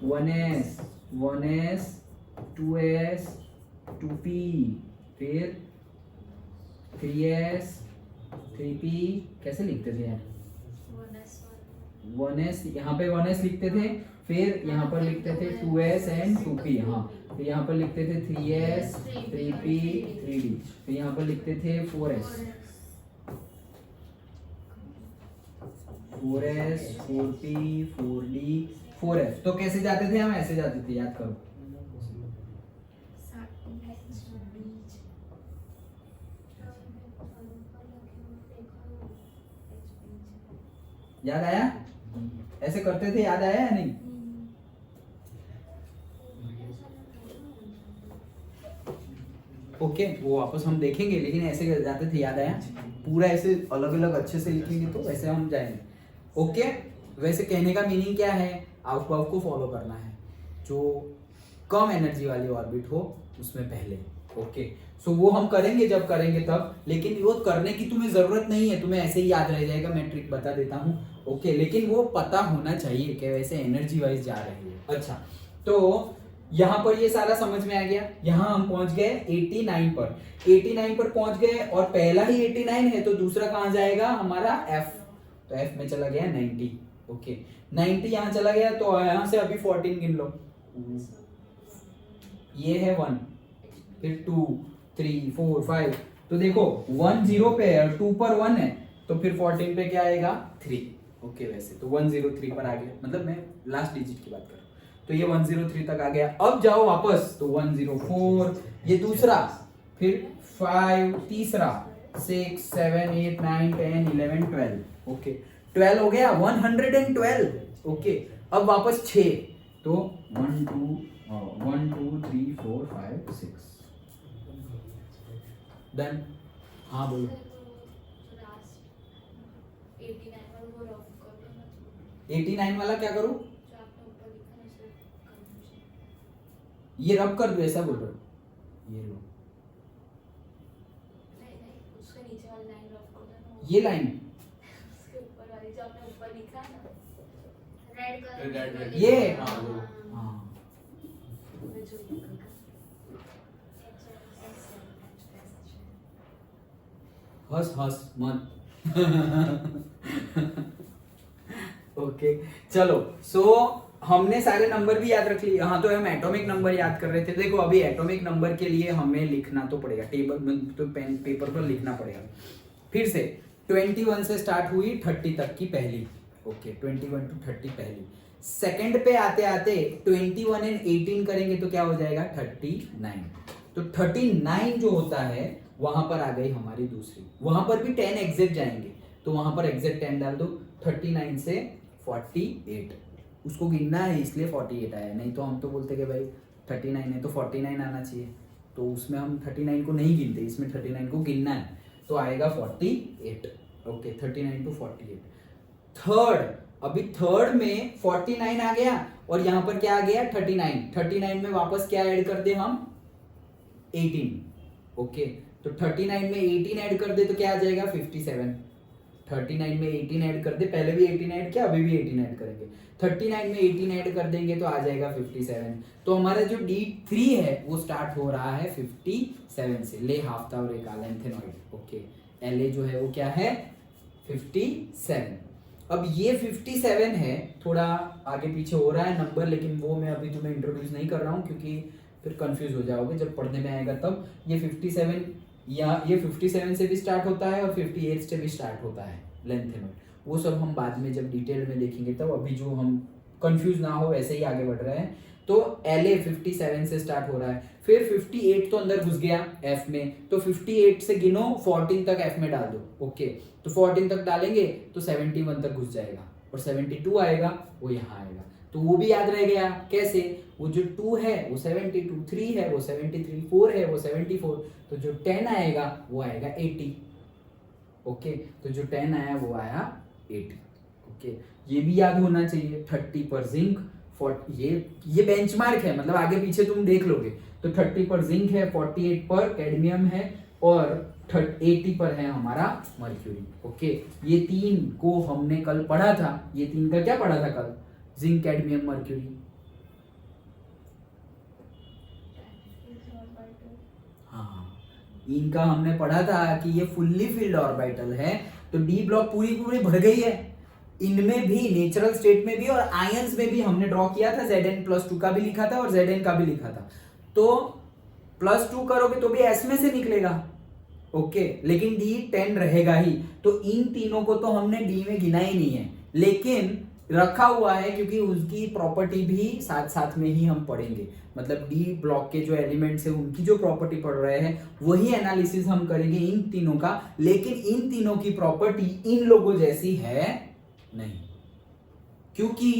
1s 1s 2s 2p, फिर 3s 3p, कैसे लिखते थे यार? 1s, यहाँ पे 1s लिखते थे, फिर यहाँ पर लिखते थे 2s एंड 2p, हाँ, फिर यहाँ पर लिखते थे 3s 3p 3d, फिर यहाँ पर लिखते थे 4s 4p 4d 4f। तो कैसे जाते थे हम? ऐसे जाते थे, याद करो। याद आया? ऐसे करते थे, याद आया या नहीं? ओके, वो वापस हम देखेंगे, लेकिन ऐसे जाते थे, याद आया? पूरा ऐसे अलग अलग अच्छे से लिखेंगे तो वैसे हम जाएंगे, ओके। वैसे कहने का मीनिंग क्या है? आउटवर्क को फॉलो करना है, जो कम एनर्जी वाली ऑर्बिट हो उसमें पहले, ओके। सो वो हम करेंगे जब करेंगे तब, लेकिन वो करने की तुम्हें जरूरत नहीं है, तुम्हें ऐसे ही याद रह जाएगा, मैं ट्रिक बता देता हूँ, ओके, लेकिन वो पता होना चाहिए कि वैसे एनर्जी वाइज जा रही है। अच्छा, तो यहाँ पर ये सारा समझ में आ गया। यहाँ हम पहुंच गए 89 पर, 89 पर पहुंच गए, और पहला ही 89 है तो दूसरा कहाँ जाएगा हमारा? F, तो F में चला गया 90, ओके, 90 यहाँ चला गया, तो यहाँ से अभी 14 गिन लो, ये है 1, फिर 2 3 4 5, तो देखो 1 0 पे है और 2 पर 1 है, तो फिर 14 पे क्या आएगा? 3, ओके। वैसे तो 103 पर आ गया, मतलब मैं लास्ट डिजिट की बात कर रहा हूँ, तो ये 103 तक आ गया। अब जाओ वापस, तो 104 ये दूसरा, फिर 5 तीसरा, 6 7 8 9 10 11 12, ओके, 12 हो गया, 112, ओके। अब वापस 6, तो 1 2 3 4 5 6 डन। हाँ बोलो। 89 वाला क्या करूं? ये रब कर दो, ऐसा बोल रहे हो? ये लो, ये लाइन, ये, हाँ, हंस हंस मत। ओके, चलो। सो हमने सारे नंबर भी याद रख लिए। हाँ, तो हम एटॉमिक नंबर याद कर रहे थे। देखो अभी एटॉमिक नंबर के लिए हमें लिखना तो पड़ेगा, टेबल में तो पेन पेपर पर लिखना पड़ेगा। फिर से 21 से स्टार्ट हुई 30 तक की पहली, ओके, 21 to 30 पहली। सेकंड पे आते आते 21 एंड 18 करेंगे तो क्या हो जाएगा? 39। तो 39 जो होता है वहां पर आ गई हमारी दूसरी, वहां पर भी 10 एग्जैक्ट जाएंगे, तो वहां पर एग्जैक्ट 10 डाल दो। 39 से 48, उसको गिनना है इसलिए 48 आया, नहीं तो हम तो बोलते कि भाई 39 है तो 49 आना चाहिए, तो उसमें हम 39 को नहीं गिनते, इसमें 39 को गिनना है, तो आएगा 48, ओके, 39 to 48। थर्ड, अभी थर्ड में 49 आ गया और यहाँ पर क्या आ गया? 39। 39 में वापस क्या ऐड कर दे हम? 18, ओके, तो 39 में 18 ऐड कर दे तो क्या आ जाएगा? 57। 39 में 18 ऐड कर दे, पहले भी 18 ऐड किया, अभी भी 18 ऐड करेंगे, 39 में 18 ऐड कर देंगे तो आ जाएगा 57। तो हमारा जो D3 है वो स्टार्ट हो रहा है 57 से। ले हाफ था और एक लैंथेनॉइड, ओके, LA जो है वो क्या है 57। अब ये 57 है, थोड़ा आगे पीछे हो रहा है नंबर, लेकिन वो मैं अभी तुम्हें इंट्रोड्यूस नहीं कर रहा हूँ क्योंकि फिर कंफ्यूज हो जाओगे जब पढ़ने में आएगा तब। ये 57 या ये 57 से भी स्टार्ट होता है और 58 से भी स्टार्ट होता है लेंथेनॉइड, वो सब हम बाद में जब डिटेल में देखेंगे तब। अभी जो हम कंफ्यूज ना हो ऐसे ही आगे बढ़ रहे हैं। तो LA 57 से स्टार्ट हो रहा है, फिर 58 तो अंदर घुस गया F में, तो 58 से गिनो 14 तक F में डाल दो, ओके। तो 14 तक डालेंगे तो 71 तक घुस जाएगा और 72 आएगा, वो यहाँ आएगा। तो वो भी याद रह गया कैसे, वो जो 2 है वो 72, 3 है वो 73, 4 है वो 74, तो जो 10 आएगा वो आएगा 80, ओके। तो जो 10 आया वो आया 80, ओके। ये भी याद होना चाहिए 30 पर जिंक, ये बेंचमार्क है, मतलब आगे पीछे तुम देख लोगे। तो 30 पर जिंक है, 48 पर कैडमियम है और 80 पर है हमारा मर्क्यूरी, ओके। ये 3 को हमने कल पढ़ा था, ये 3 का क्या पढ़ा था कल, जिंक कैडमियम मर्क्यूरी, हाँ, इनका हमने पढ़ा था कि ये फुल्ली फिल्ड ऑर्बिटल है। तो डी ब्लॉक पूरी पूरी भर गई है, इनमें भी नेचुरल स्टेट में भी और आयंस में भी हमने ड्रॉ किया था, Zn+2 का भी लिखा था और Zn का भी लिखा था। तो +2 करोगे तो भी S में से निकलेगा, ओके, लेकिन D10 रहेगा ही। तो इन तीनों को तो हमने D में गिना ही नहीं है, लेकिन रखा हुआ है क्योंकि उसकी प्रॉपर्टी भी साथ साथ में ही हम पढ़ेंगे। मतलब डी ब्लॉक के जो एलिमेंट्स है उनकी जो प्रॉपर्टी पढ़ रहे हैं वही एनालिसिस हम करेंगे इन तीनों का, लेकिन इन तीनों की प्रॉपर्टी इन लोगों जैसी है नहीं, क्योंकि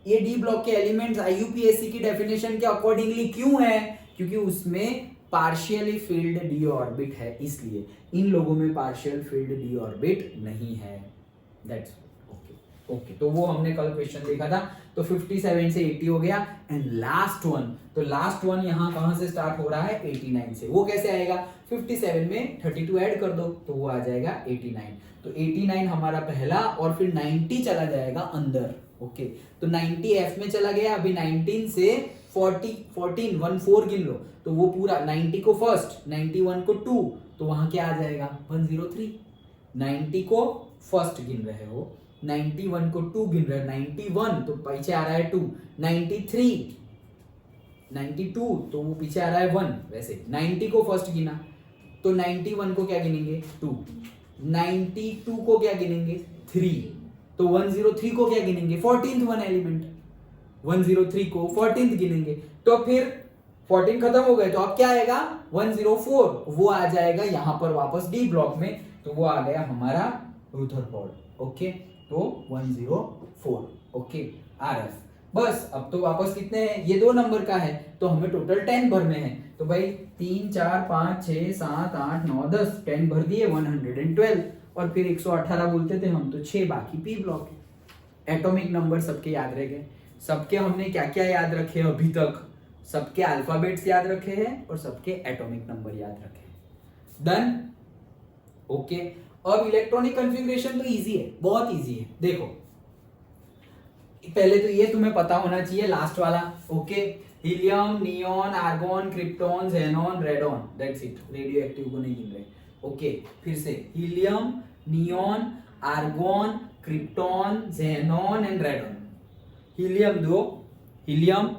ये डी ब्लॉक के एलिमेंट्स IUPAC की डेफिनेशन के अकॉर्डिंगली क्यों है, क्योंकि उसमें पार्शियली फिल्ड डी ऑर्बिट है, इसलिए इन लोगों में पार्शियल फिल्ड डी ऑर्बिट नहीं है। That's okay. तो वो हमने कल क्वेश्चन देखा था। तो 57 से 80 हो गया एंड लास्ट वन, तो लास्ट वन यहाँ कहां से स्टार्ट हो रहा है 89 से। वो कैसे आएगा, 57 में 32 ऐड कर दो तो वो आ जाएगा 89। तो 89 हमारा पहला और फिर 90 चला जाएगा अंदर, ओके। तो 90 F में चला गया, अभी 19 से 14 गिन लो, तो वो पूरा 90 को फर्स्ट, 91 को 2, तो वहां क्या आ जाएगा 103। 90 को फर्स्ट गिन रहे हो, 91 को 2 गिन रहे हो, 91 तो पीछे आ रहा है 2, 93 92 तो वो पीछे आ रहा है 1। वैसे 90 को फर्स्ट गिना तो 91 को क्या गिनेंगे 2, 92 को क्या गिनेंगे 3, तो 103 को क्या गिनेंगे 14th वन एलिमेंट, 103 को 14th गिनेंगे। तो फिर 14 खत्म हो गए तो अब क्या आएगा 104, वो आ जाएगा यहां पर वापस डी ब्लॉक में, तो वो आ गया हमारा रुदरफोर्ड, ओके। तो 104, ओके, RF। बस अब तो वापस कितने हैं, ये 2 नंबर का है तो हमें टोटल 10 भरने हैं। तो भाई 3 4 5 6 7 8 9 10 10 भर दिए 112, और फिर 118 बोलते थे हम, तो 6 बाकी पी ब्लॉक। एटॉमिक नंबर सबके याद रह गए। सबके हमने क्या क्या याद रखे अभी तक, सबके अल्फाबेट्स याद रखे हैं और सबके एटॉमिक नंबर याद रखे हैं। Done, okay. अब इलेक्ट्रॉनिक कॉन्फ़िगरेशन तो इजी है, बहुत इजी है। देखो पहले तो ये तुम्हें पता होना चाहिए लास्ट वाला, okay. Helium, neon, argon, krypton, xenon, radon, that's it. Radio active को नहीं गिन रहे, ओके। फिर से helium, neon, argon, krypton, xenon and radon. Helium 2, helium,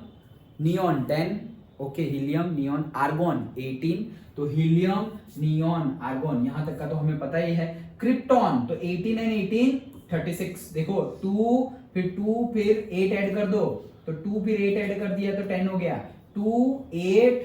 neon 10, okay. Helium, neon, argon 18, तो हीलियम, नियॉन, आर्गॉन यहां तक का तो हमें पता ही है। क्रिप्टॉन तो 18 एंड 18 36, देखो 2 फिर 8 ऐड कर दो, तो 2 फिर 8 ऐड कर दिया तो 10 हो गया। 2 8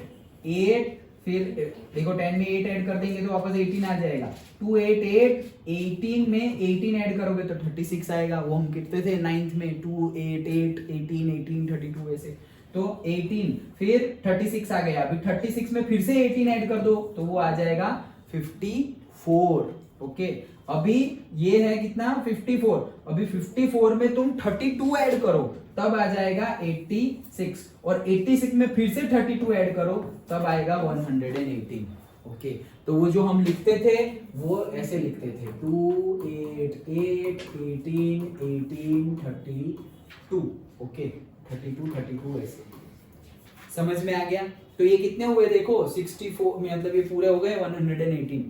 8 फिर देखो 10 में 8 ऐड कर देंगे तो वापस 18 आ जाएगा। 2 8 8 18 में 18 ऐड करोगे तो 36 आएगा। वो हम कितने थे 9th में, 2 8 8 18 18 32 ऐसे, तो 18 फिर 36 आ गया। अभी 36 में फिर से 18 ऐड कर दो तो वो आ जाएगा 54, ओके। अभी ये है कितना 54, अभी 54 में तुम 32 ऐड करो तब आ जाएगा 86, और 86 में फिर से 32 ऐड करो तब आएगा 118, ओके, तो वो जो हम लिखते थे वो ऐसे लिखते थे 2 8 8 18 18 32। ओके, 32 ऐसे। समझ में आ गया? तो ये कितने हुए देखो 64 में, मतलब ये पूरे हो गए 118।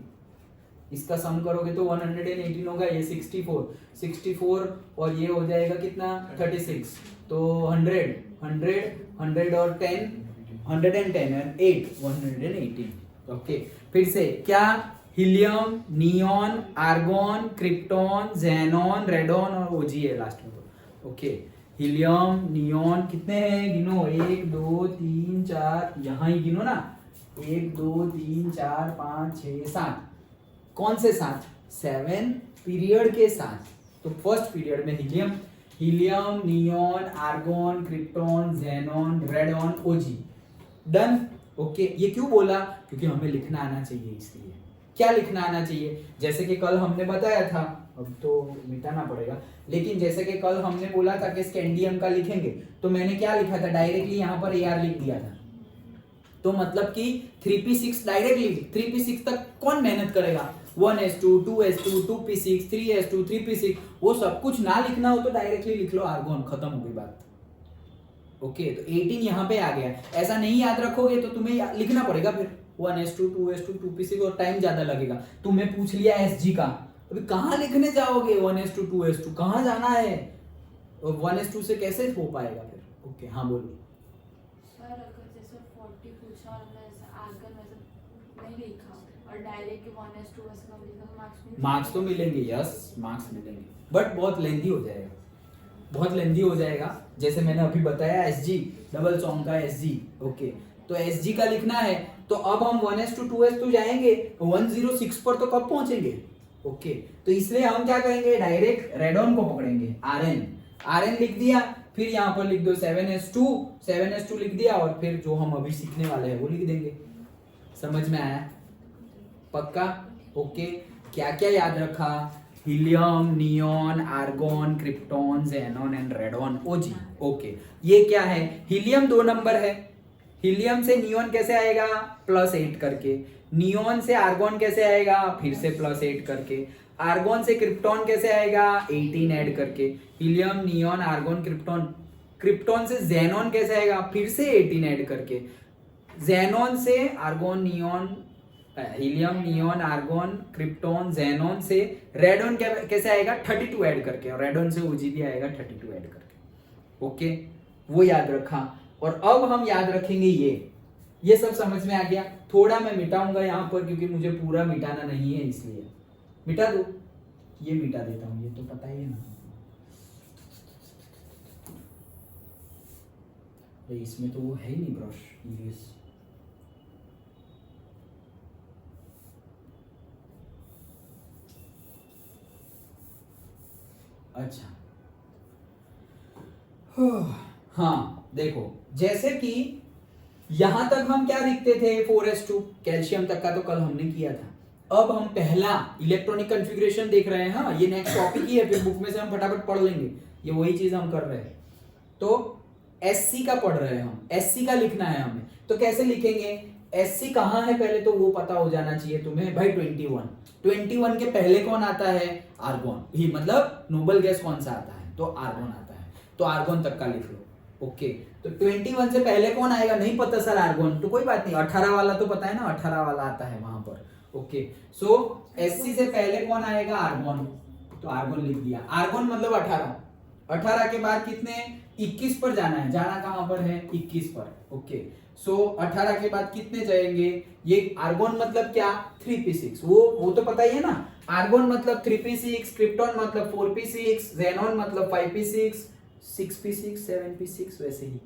इसका सम करोगे तो 118 होगा, ये 64 और ये हो जाएगा कितना 36। तो 100 और 10 110 और 8 118। ओके, फिर से क्या? Helium, neon, argon, krypton, xenon, radon और ओजी है लास्ट में। ओके, हीलियम, नियॉन कितने हैं गिनो, 1 2 3 4, यहाँ ही गिनो ना, 1 2 3 4 5 6 7। कौन से 7? 7 पीरियड के साथ। तो फर्स्ट पीरियड में helium, neon, argon, krypton, xenon, radon, OG. Done. Okay, ये क्यों बोला? क्योंकि हमें लिखना आना चाहिए, इसलिए। क्या लिखना आना चाहिए? जैसे कि कल हमने बताया था, अब तो मिटाना पड़ेगा, लेकिन जैसे कि कल हमने बोला था कि स्कैंडियम का लिखेंगे, तो मैंने क्या लिखा था? डायरेक्टली यहाँ पर AR लिख दिया था। तो मतलब कि 3p6 डायरेक्टली 3p6 तक कौन मेहनत करेगा? 1s2 2s2 2p6 3s2 3p6, वो सब कुछ ना लिखना हो तो डायरेक्टली लिख लो आर्गोन, खत्म हो गई बात। ओके, तो 18 यहाँ पे आ गया। ऐसा नहीं याद रखोगे तो तुम्हें लिखना पड़ेगा फिर 1s2 2s2 2p6 और टाइम ज्यादा लगेगा। तुम्हें पूछ लिया SG का, अभी कहाँ लिखने जाओगे? 1s2 2s2 कहाँ जाना है? और 1s2 से कैसे हो पाएगा फिर? ओके, हाँ बोलिए। सर अगर जैसे 40 पूछा और मैं आर्गन वैसे नहीं लिखा और डायरेक्ट 1s2 वैसे कर लिखा तो मार्क्स तो मिलेंगे, यस मार्क्स मिलेंगे, बट बहुत लेंथी हो जाएगा, बहुत लेंथी हो जाएगा। जैसे मैंने अभी बताया SG, डबल सॉन्ग का SG। ओके, तो SG का लिखना है तो अब हम 1s2 2s2 जाएंगे, 106 पर तो कब पहुंचेंगे? ओके, तो इसलिए हम क्या करेंगे? डायरेक्ट रेडॉन को पकड़ेंगे, RN लिख दिया, फिर यहाँ पर लिख दो 7s2 लिख दिया, और फिर जो हम अभी सीखने वाले हैं वो लिख देंगे। समझ में आया? पक्का? ओके, क्या क्या याद रखा? Helium, neon, argon, krypton, xenon and radon, OG. Okay, ये क्या है? हीलियम 2 नंबर है। हीलियम से नियॉन कैसे आएगा? +8 करके। नियॉन से आर्गॉन कैसे आएगा? फिर से +8 करके। आर्गॉन से क्रिप्टॉन कैसे आएगा? 18 ऐड करके। Helium, neon, argon, krypton. Krypton से ज़ेनॉन कैसे आएगा? फिर से 18 ऐड करके। ज़ेनॉन से argon, neon, helium, neon, argon, krypton, xenon से रेडॉन कैसे आएगा? 32 ऐड करके, और रेडॉन से ओजी भी आएगा 32 ऐड करके। ओके, वो याद रखा। और अब हम याद रखेंगे ये सब समझ में आ गया? थोड़ा मैं मिटाऊंगा यहाँ पर क्योंकि मुझे पूरा मिटाना नहीं है, इसलिए मिटा दो, ये मिटा देता हूँ, ये तो पता ही है ना। इसमें तो वो है ही नहीं ब्रश, इरेज। अच्छा, हाँ देखो, जैसे कि यहां तक हम क्या लिखते थे? 4s2 कैल्शियम तक का तो कल हमने किया था। अब हम पहला इलेक्ट्रॉनिक कॉन्फ़िगरेशन देख रहे हैं। हाँ, ये नेक्स्ट टॉपिक ही है, फिर बुक में से हम फटाफट पढ़ लेंगे, ये वही चीज हम कर रहे हैं। तो SC का पढ़ रहे हैं हम, SC का लिखना है हमें, तो कैसे लिखेंगे? SC कहाँ है पहले तो वो पता हो जाना चाहिए तुम्हें भाई। 21 के पहले कौन आता है? आर्गॉन ही, मतलब नोबल गैस कौन सा आता है? तो आर्गॉन आता है, तो आर्गॉन तक का लिख लो। ओके, तो 21 से पहले कौन आएगा? नहीं पता सर आर्गॉन, तो कोई बात नहीं, 18 वाला तो पता है ना, 18 वाला आता है वहां पर। ओके, सो SC से पहले कौन आएगा? आर्गॉन, तो आर्गॉन लिख दिया। आर्गॉन मतलब 18 के बाद कितने? 21 पर जाना है। जाना कहां पर है? 21 पर। ओके, सो 18 के बाद कितने जाएंगे? ये आर्गॉन मतलब क्या? 3p6, वो तो पता ही है ना। आर्गॉन मतलब 3p6, क्रिप्टॉन मतलब 4p6, ज़ेनॉन मतलब 5p6, 6p6 7p6 वैसे ही।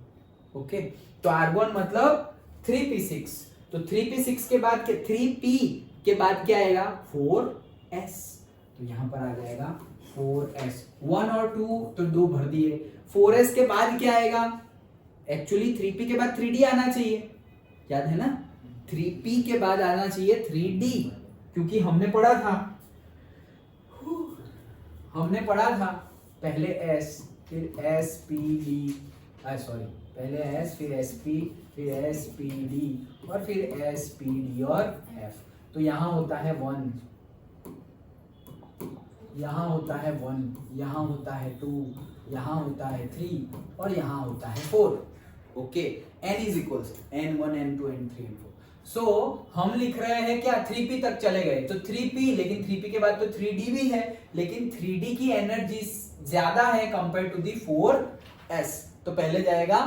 ओके, तो आर्गॉन मतलब 3p6, तो 3p6 के बाद 3p के बाद क्या आएगा? 4s, तो यहां पर आ जाएगा 4s। 1 और 2 तो 2 भर दिए। 4s के बाद क्या आएगा? एक्चुअली 3p के बाद 3d आना चाहिए, याद है ना? 3p के बाद आना चाहिए 3d, क्योंकि हमने पढ़ा था पहले s, फिर s p d, सॉरी पहले एस फिर एस पी फिर एस पी डी और फिर एस पी डी और एफ। तो यहाँ होता है 1, यहाँ होता है 1, यहाँ होता है 2, यहाँ होता है 3 और यहाँ होता है 4। Okay, n is equals n1 n2 n3 n4। सो हम लिख रहे हैं क्या 3p तक चले गए तो 3p, लेकिन 3p के बाद तो 3d भी है, लेकिन 3d की एनर्जी ज्यादा है कंपेयर टू दी 4s, तो पहले जाएगा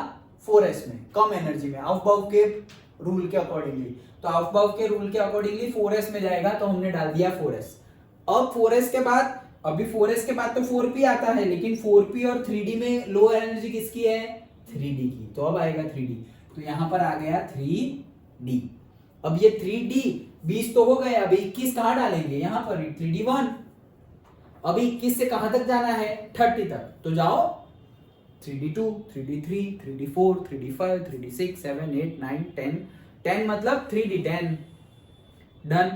4s में कम एनर्जी में, आउफबाउ के रूल के अकॉर्डिंगली। तो आउफबाउ के रूल के अकॉर्डिंगली 4s में जाएगा, तो हमने डाल दिया 4s। अब 4s के बाद, अभी 4s के बाद तो 4p आता है, लेकिन 4p और 3d में लोअर एनर्जी किसकी है 3d की, तो अब आएगा 3d। तो यहां पर आ गया 3d। अब ये 3d 20 तो हो गए, अभी 21 कहां डालेंगे, यहां पर 3d1। अभी 21 से कहां तक जाना है 30 तक, तो जाओ 3d2 3d3 3d4 3d5 3d6 7 8 9 10 10 मतलब 3d10 डन।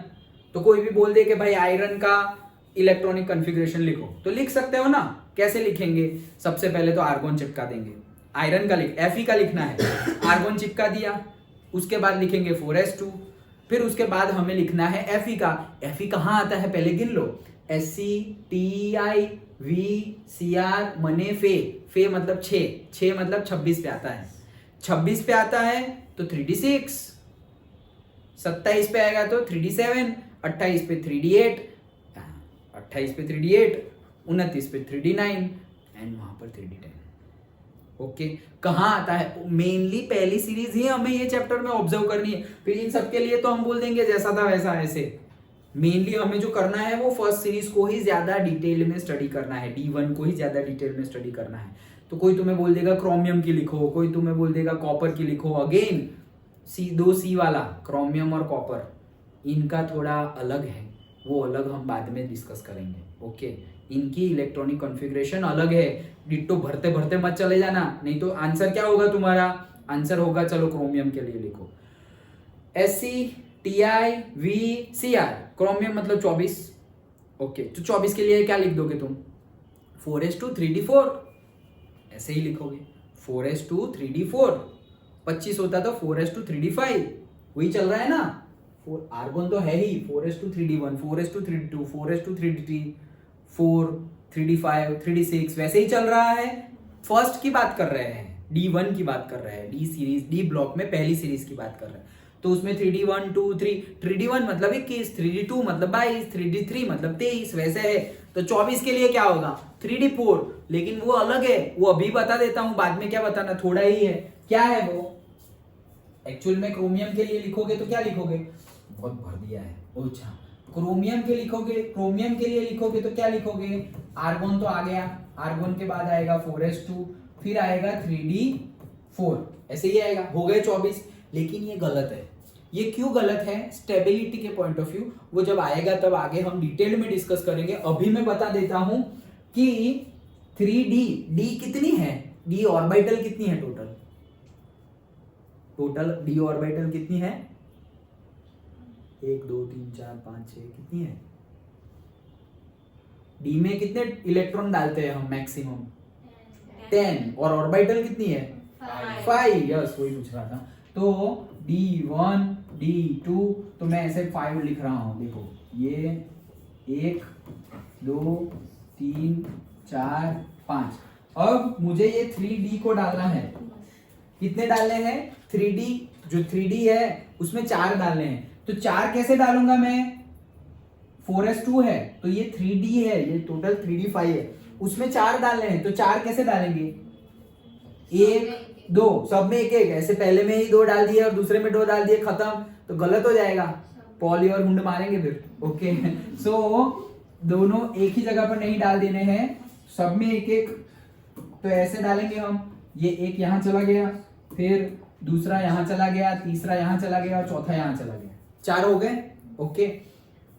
तो कोई भी बोल दे कि भाई आयरन का इलेक्ट्रॉनिक कॉन्फ़िगरेशन लिखो, तो लिख सकते हो ना। कैसे लिखेंगे, सबसे पहले तो आर्गोन चिपका देंगे, आयरन का Fe का लिखना है, आर्गोन चिपका दिया, उसके बाद लिखेंगे 4s2, फिर उसके बाद हमें लिखना है Fe का। Fe कहाँ आता है पहले गिन लो, SC TiVCr मने फे मतलब 6 मतलब 26 पे आता है, 26 पे आता है तो 3d6, 27 पे आएगा तो 3d7, 28 पे 3d8, 28 पे 3d8, 29 पे 3d9 एंड वहां पर 3d10। ओके, कहाँ आता है, मेनली पहली सीरीज ही हमें ये चैप्टर में ऑब्जर्व करनी है, फिर इन सब के लिए तो हम बोल देंगे जैसा था वैसा ऐसे। मेनली हमें जो करना है वो फर्स्ट सीरीज को ही ज्यादा डिटेल में स्टडी करना है, D1 को ही ज्यादा डिटेल में स्टडी करना है। तो कोई तुम्हें बोल देगा क्रोमियम की लिखो, कोई तुम्हें बोल देगा कॉपर की लिखो, अगेन C वाला क्रोमियम और कॉपर इनका थोड़ा अलग है, वो अलग हम बाद में डिस्कस करेंगे। ओके, इनकी इलेक्ट्रॉनिक कॉन्फ़िगरेशन अलग है, डिट्टो भरते भरते मत चले जाना, नहीं तो आंसर क्या होगा तुम्हारा, आंसर होगा, चलो क्रोमियम के लिए लिखो SC क्रोमियम मतलब 24। ओके, तो 24 के लिए क्या लिख दोगे तुम, 4s2 3d4 ऐसे ही लिखोगे, 4s2 3d4, 25 होता तो 4s2 3d5, वही चल रहा है ना, आर्गोन तो है ही, 4s2 3d1 4s2 3d2 4s2 3d3 4 3d5 3d6 वैसे ही चल रहा है। फर्स्ट की बात कर रहे हैं, D1 की बात कर रहे हैं, D सीरीज D ब्लॉक में पहली सीरीज की बात कर रहे हैं, तो उसमें 3d1 2 3, 3d1 मतलब 21, 3d2 मतलब 22, 3d3 मतलब 23 वैसे है। तो 24 के लिए क्या होगा 3d4, लेकिन वो अलग है, वो अभी बता देता हूं, बाद में क्या बताना, थोड़ा ही है, क्या है वो एक्चुअल में। क्रोमियम के लिए लिखोगे तो क्या लिखोगे, बहुत भर दिया है, अच्छा क्रोमियम के लिखोगे, क्रोमियम के लिए लिखोगे तो क्या लिखोगे, आर्गोन तो आ गया, आर्गोन के बाद आएगा 4s2, फिर आएगा 3d4, ऐसे ही आएगा, हो गए 24। लेकिन ये गलत है, ये क्यों गलत है, स्टेबिलिटी के पॉइंट ऑफ व्यू, वो जब आएगा तब आगे हम डिटेल में डिस्कस करेंगे। अभी मैं बता देता हूं कि 3d कितनी है, d ऑर्बिटल कितनी है, टोटल d ऑर्बिटल कितनी है, 1 2 3 4 5 6 कितनी है, d में कितने इलेक्ट्रॉन डालते हैं हम मैक्सिमम 10, और ऑर्बिटल कितनी है 5, यस वही पूछ रहा था। तो d1 d2, तो मैं ऐसे 5 लिख रहा हूं, देखो ये 1 2 3 4 5। अब मुझे ये 3d को डालना है, कितने डालने हैं, 3d जो 3d है उसमें 4 डालने हैं, तो 4 कैसे डालूंगा मैं, 4s2 है तो ये 3d है, ये टोटल 3d5 है, उसमें 4 डालने हैं, तो 4 कैसे डालेंगे, 1 2 सब में 1 1, ऐसे पहले में ही 2 डाल दिए और दूसरे में 2 डाल दिए, खत्म, तो गलत हो जाएगा, पॉली और हुंड मारेंगे फिर। ओके, सो दोनों एक ही जगह पर नहीं डाल देने हैं, सब में 1 1, तो ऐसे डालेंगे हम, ये एक यहां चला गया, फिर दूसरा यहां चला गया, तीसरा यहां चला गया और चौथा यहां चला गया, 4 हो गए। ओके,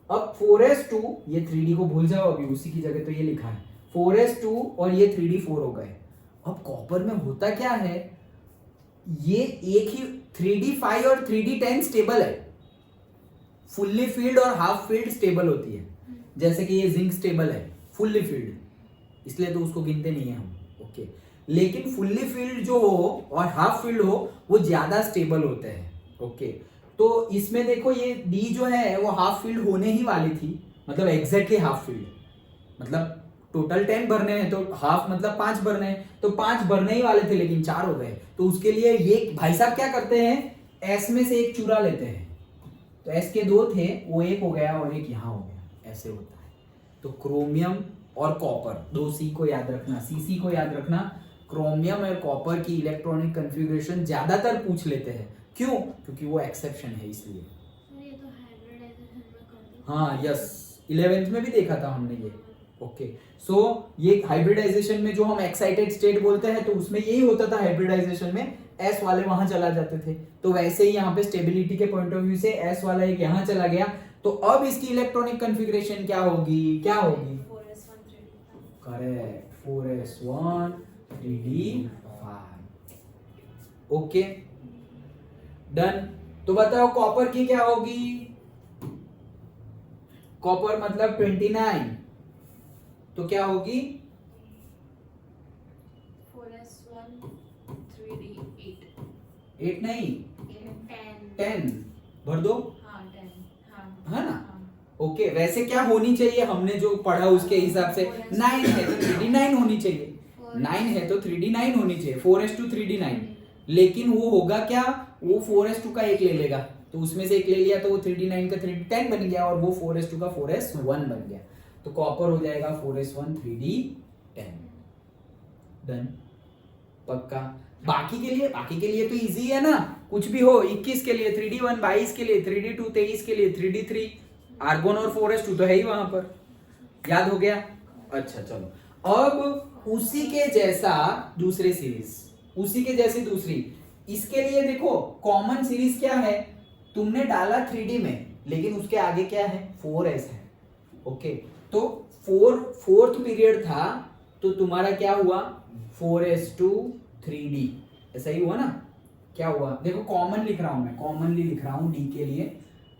अब 4s2, ये 3d को भूल जाओ, अभी उसी की जगह तो ये लिखा है, 4s2 और ये 3d4 हो गए। अब कॉपर में होता क्या है, ये एक ही 3d5 और 3d10 स्टेबल है, फुल्ली फील्ड और हाफ फील्ड स्टेबल होती है, जैसे कि ये जिंक स्टेबल है फुल्ली फील्ड, इसलिए तो उसको गिनते नहीं है हम। ओके, लेकिन फुल्ली फिल्ड जो हो और हाफ फिल्ड हो वो ज्यादा स्टेबल होते हैं। ओके, तो इसमें देखो ये डी जो है वो हाफ फिल्ड होने ही वाली थी, मतलब एग्जैक्टली हाफ फिल्ड, मतलब टोटल 10 भरने हैं तो हाफ मतलब 5 भरने हैं, तो 5 भरने ही वाले थे लेकिन 4 हो गए। तो उसके लिए ये भाई साहब क्या करते हैं, एस में से एक चुरा लेते हैं, तो एस के 2 थे वो एक हो गया और एक यहाँ हो गया, ऐसे होता है। तो क्रोमियम और कॉपर, 2 सी को याद रखना, सी को याद रखना। क्रोमियम और कॉपर की इलेक्ट्रॉनिक कन्फिग्रेशन ज्यादातर पूछ लेते हैं, क्यों? क्योंकि वो एक्सेप्शन है इसलिए। ये तो हाइब्रिडाइजेशन में कर दो। हाँ यस, 11th में भी देखा था हमने ये। ओके, सो ये हाइब्रिडाइजेशन में जो हम एक्साइटेड स्टेट बोलते हैं तो उसमें यही होता था, हाइब्रिडाइजेशन में एस वाले वहां चला जाते थे। तो वैसे ही यहाँ पे स्टेबिलिटी के पॉइंट ऑफ व्यू से एस वाला एक यहाँ चला गया, तो अब इसकी इलेक्ट्रॉनिक कन्फिग्रेशन क्या होगी, क्या होगी? 4s1 3d5। Correct, 4s1 3d5। Okay done. तो बताओ कॉपर की क्या होगी? कॉपर मतलब 29, तो क्या होगी? 4s1 3d8। 8 नहीं 10। 10 भर दो, हाँ 10। हाँ है ना? हाँ। ओके, वैसे क्या होनी चाहिए, हमने जो पढ़ा उसके हिसाब से 9 है तो 3d9 होनी चाहिए, 9 है तो 3d9 होनी चाहिए, 4s2 3d9। लेकिन वो होगा क्या, वो 4s2 का एक ले लेगा, तो उसमें से एक ले लिया तो वो 3d9 का 3d10 बन गया और वो 4s2 का 4s1 बन गया। तो कॉपर हो जाएगा 4s1 3d10। डन, पक्का। बाकी के लिए तो इजी है ना, कुछ भी हो, 21 के लिए 3d1, 22 के लिए 3d2, 23 के लिए 3d3, आर्गोन और 4s2 तो है ही वहां पर, याद हो गया? अच्छा चलो, अब उसी के जैसा दूसरी सीरीज, उसी के जैसी दूसरी, इसके लिए देखो कॉमन सीरीज क्या है, तुमने डाला 3d में लेकिन उसके आगे क्या है, 4s है। ओके, तो 4th पीरियड था तो तुम्हारा क्या हुआ, 4s2 3d, ऐसा ही हुआ ना? क्या हुआ देखो, कॉमन लिख रहा हूं मैं, कॉमनली लिख रहा हूं डी के लिए,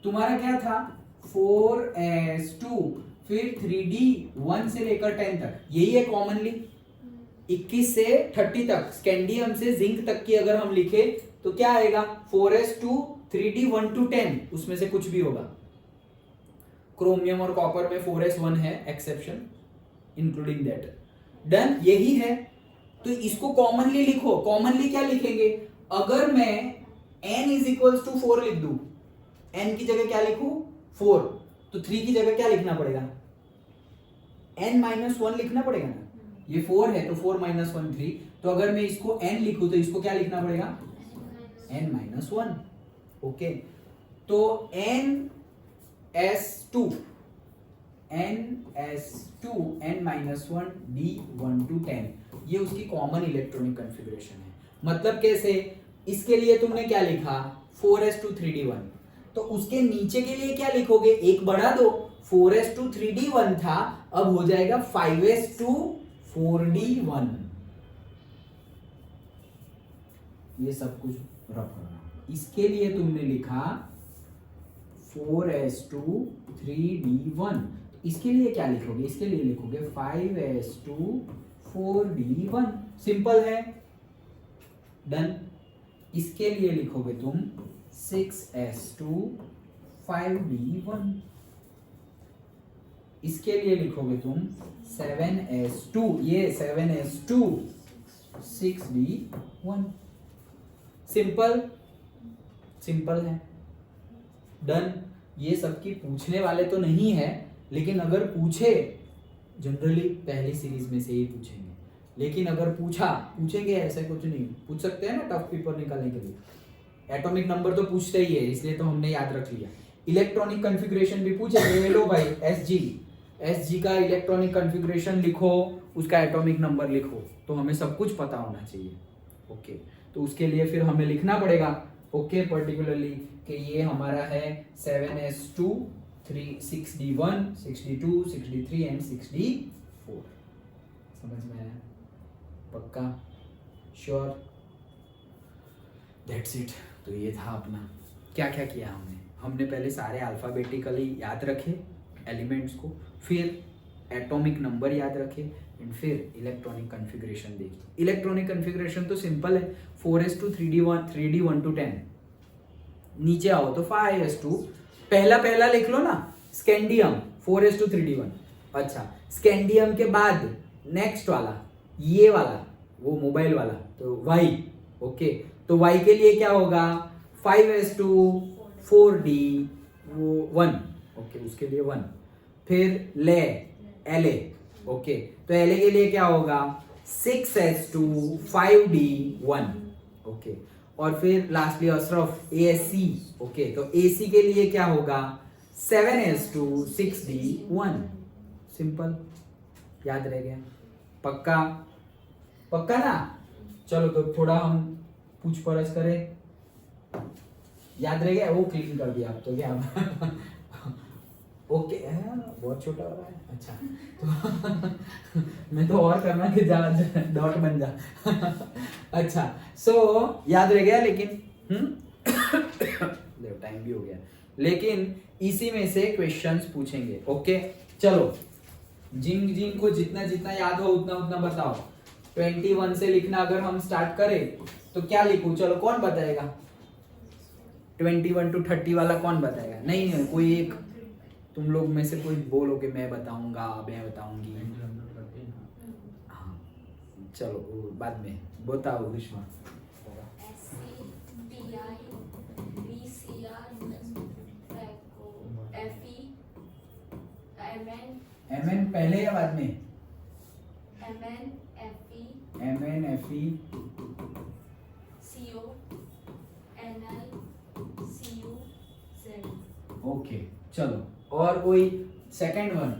तुम्हारा क्या था 4s2 फिर 3d 1 से लेकर 10 तक, यही है कॉमनली। 21 से 30 तक, स्कैंडियम से जिंक तक की अगर हम लिखे तो क्या आएगा, 4s2 3d 1 to 10, उसमें से कुछ भी होगा। क्रोमियम और कॉपर में 4s1 है, एक्सेप्शन इंक्लूडिंग दैट। डन, यही है। तो इसको कॉमनली लिखो, कॉमनली क्या लिखेंगे, अगर मैं n इज इक्वल्स टू 4 लिख दूं, n की जगह क्या लिखूं 4, तो 3 की जगह क्या लिखना पड़ेगा, n माइनस 1 लिखना पड़ेगा ना, ये 4 है तो 4 माइनस 1 3, तो अगर मैं इसको n लिखूं तो इसको क्या लिखना पड़ेगा, n माइनस 1। ओके, तो ns2 n minus 1 d 1 to 10, ये उसकी कॉमन इलेक्ट्रॉनिक कॉन्फ़िगरेशन है। मतलब कैसे, इसके लिए तुमने क्या लिखा 4s2 3d1, तो उसके नीचे के लिए क्या लिखोगे, एक बढ़ा दो, 4s2 3d1 था, अब हो जाएगा 5s2 4d1, ये सब कुछ रफ करना। इसके लिए तुमने लिखा 4s2 3d1, इसके लिए क्या लिखोगे, इसके लिए लिखोगे 5s2 4d1, सिंपल है। डन, इसके लिए लिखोगे तुम 6s2 5d1, इसके लिए लिखोगे तुम 7s2, ये 7s2 6d1, सिंपल, सिंपल है। डन, ये सबकी पूछने वाले तो नहीं है, लेकिन अगर पूछे, जनरली पहली सीरीज में से ही पूछेंगे, लेकिन अगर पूछेंगे ऐसा कुछ नहीं, पूछ सकते हैं ना टफ पेपर निकालने के लिए। एटॉमिक नंबर तो पूछते ही है, इसलिए तो हमने याद रख लिया। इलेक्ट्रॉनिक कॉन्फ़िगरेशन भी पूछेंगे, लो भाई एसजी का इलेक्ट्रॉनिक कॉन्फ़िगरेशन लिखो, उसका एटॉमिक नंबर लिखो, तो हमें सब कुछ पता होना चाहिए। ओके, तो उसके लिए फिर हमें लिखना पड़ेगा, ओके, पर्टिकुलरली कि ये हमारा है 7s2 6d1 6d2 6d3 and 6d4। समझ में आया? पक्का, श्योर? That's it. तो ये था अपना, क्या क्या किया हमने पहले सारे अल्फाबेटिकली याद रखे एलिमेंट्स को, फिर एटॉमिक नंबर याद रखे एंड फिर इलेक्ट्रॉनिक कॉन्फ़िगरेशन देखिए। इलेक्ट्रॉनिक कॉन्फ़िगरेशन तो सिंपल है, 4s2 3d 1 to 10। नीचे आओ तो 5s2, पहला लिख लो ना, स्कैंडियम 4s2 3d 1। अच्छा, स्कैंडियम के बाद नेक्स्ट वाला, ये वाला, वो मोबाइल वाला, तो y। ओके, तो y के लिए क्या होगा, 5s2 4d वो 1। ओके, उसके लिए 1। फिर ले La। ओके, तो La के लिए क्या होगा, 6s2 5d 1। ओके, और फिर लास्टली अशरफ ASC। ओके, तो AC के लिए क्या होगा, 7s2 6d 1। सिंपल, याद रह गया, पक्का पक्का ना। चलो तो थोड़ा हम पूछ परछ करें, याद रह गया, वो क्लीन कर दिया आप तो क्या ओके, बहुत छोटा हो रहा है। अच्छा तो मैं तो और करना कि जा डॉट बन जा अच्छा, सो याद रह गया, लेकिन टाइम भी हो गया, लेकिन इसी में से क्वेश्चंस पूछेंगे। ओके, चलो जिन को जितना जितना याद हो उतना उतना बताओ। 21 से लिखना अगर हम स्टार्ट करें तो क्या लिखूं, चलो कौन बताएगा, 21 to 30 वाला कौन बताएगा। नहीं है कोई एक, तुम लोग में से कोई बोलो कि मैं बताऊंगा, मैं बताऊंगी। हाँ चलो, वो बाद में बताओ विश्वा। MN पहले या बाद में, MN FE CO NL CU Z। Okay, चलो और कोई सेकंड वन,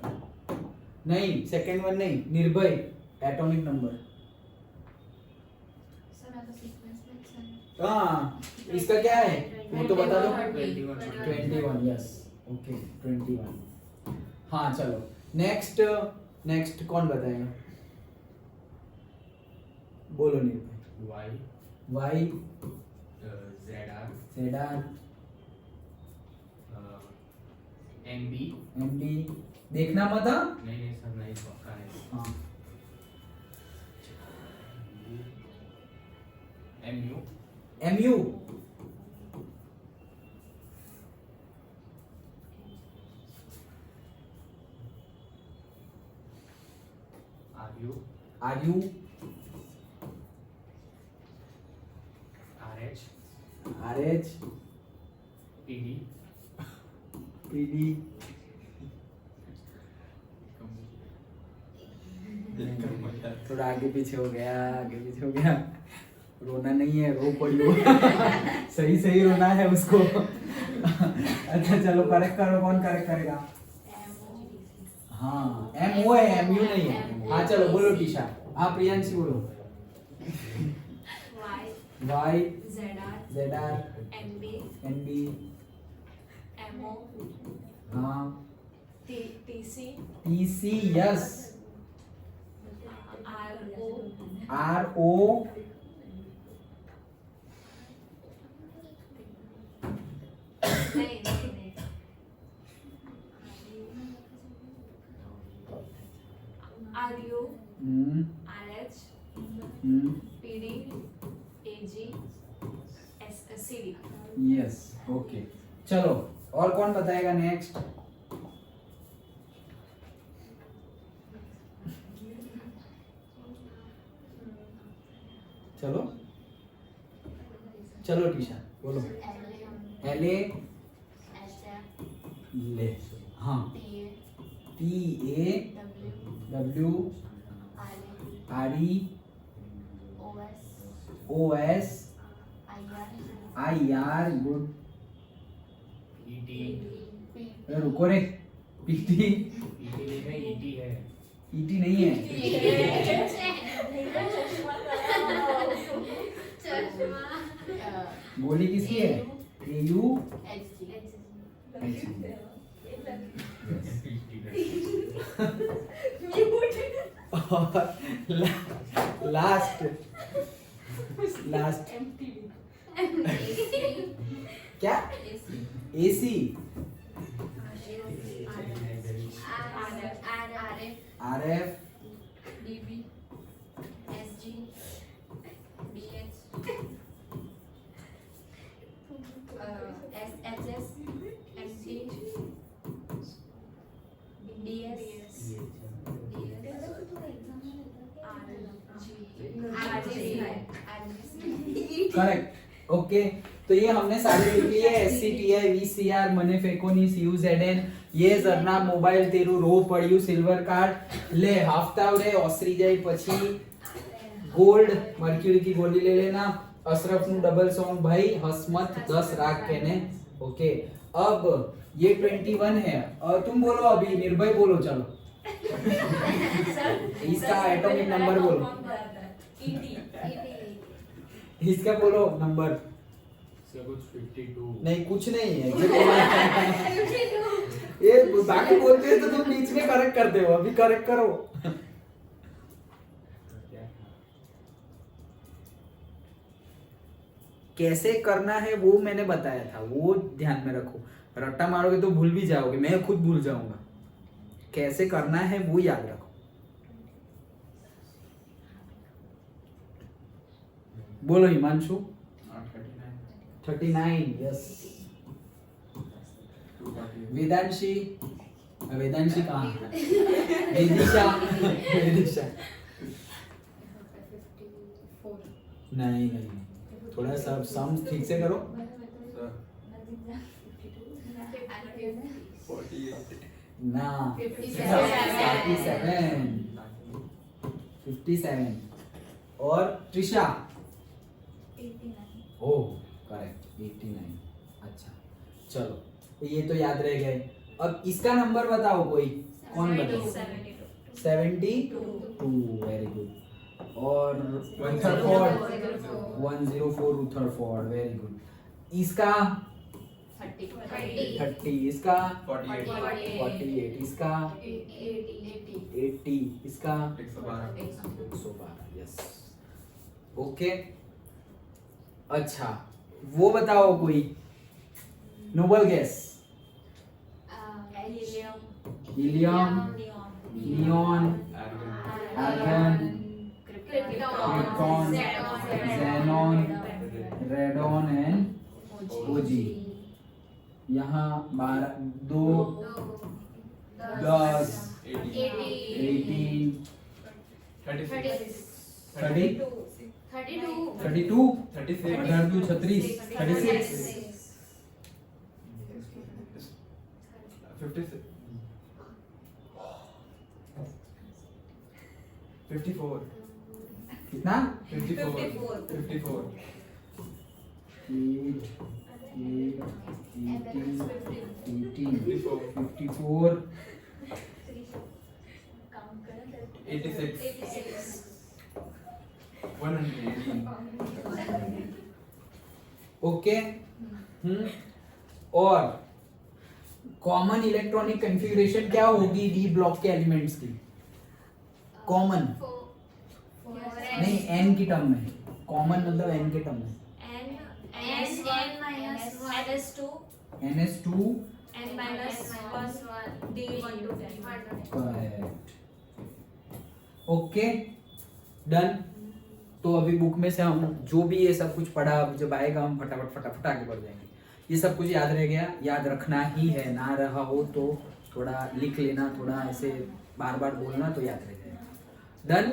नहीं सेकंड वन नहीं, निर्भय एटॉमिक नंबर। हाँ, इसका क्या है वो तो बता दो। 21, यस, ओके 21। हाँ चलो, नेक्स्ट कौन बताएगा, बोलो निर्भय। Y ZR MB देखना मत, नहीं सर, नहीं पक्का है। हाँ MU RU RH PD थोड़ा आगे पीछे हो गया, रोना नहीं है, रो पड़ी हो सही रोना है उसको अच्छा चलो, करेक्ट करो, कौन करेक्ट करेगा। हाँ MO है, MU नहीं है। हाँ चलो बोलो टीशा, हाँ प्रियांशी बोलो। Y ZR NB हाँ TC yes, RO RU RH PD AG CD। Yes, okay चलो, और कौन बताएगा नेक्स्ट। चलो टीशा बोलो। LA ले, हाँ PA W RE OS IR good. रुको रे, PT ET नहीं है, गोली किसकी है, AU लास्ट क्या, AC RF, DB, SG, BH, SHS, MG, DS, correct. Okay, तो ये हमने सारे लिख लिए, SCTI, VCR, मने फेकोनी, CUZN, ये ઝરના મોબાઈલ તેરું રો પડ્યું સિલ્વર કાર્ડ લે હાફતાવ રે ઓસરી જાય પછી गोल्ड मर्क्यूरी की गोली ले लेना, अशरफ नु डबल सॉन्ग भाई हसमत 10 राख के ने। ओके, अब ये 21 है और तुम बोलो अभी, निर्भय बोलो चलो। इसका एटॉमिक नंबर बोलो, इसका बोलो नंबर। कुछ 52 नहीं कुछ नहीं है ये बोला ये बाकी बोलते हैं तो तुम बीच में करेक्ट करते हो, अभी करेक्ट करो। कैसे करना है वो मैंने बताया था, वो ध्यान में रखो। रट्टा मारोगे तो भूल भी जाओगे, मैं खुद भूल जाऊंगा। कैसे करना है वो याद रखो। बोलो हिमांशु। 39 यस। वेदांशी, वेदांशी कहाँ है? विदिशा, विदिशा नहीं नहीं, थोड़ा सा सम ठीक से करो। ना 57 और त्रिशा ओ करेक्ट 89। अच्छा चलो, तो ये तो याद रह गए। अब इसका नंबर बताओ कोई, कौन बताओ? 72 वेरी गुड। और रुथरफोर्ड 104 रुथरफोर्ड वेरी गुड। इसका 30, इसका 48, इसका 80, इसका 112 यस। ओके अच्छा, वो बताओ कोई noble gas. Helium, neon, argon, krypton, xenon, radon and OG. यहाँ 12, 2, 10, 18, 32, 36, 54 कितना? 54 8, 54, 86 118 ओके। और कॉमन इलेक्ट्रॉनिक कॉन्फ़िगरेशन क्या होगी डी ब्लॉक के एलिमेंट्स की? कॉमन नहीं, एन की टर्म में। कॉमन मतलब एन के टर्म में। NS2 correct. Okay done. तो अभी बुक में से हम जो भी ये सब कुछ पढ़ा, जब आएगा हम फटाफट आगे बढ़ जाएंगे। ये सब कुछ याद रह गया, याद रखना ही है, ना रहा हो तो थोड़ा लिख लेना, थोड़ा ऐसे बार बार बोलना तो याद रह जाएगा। डन।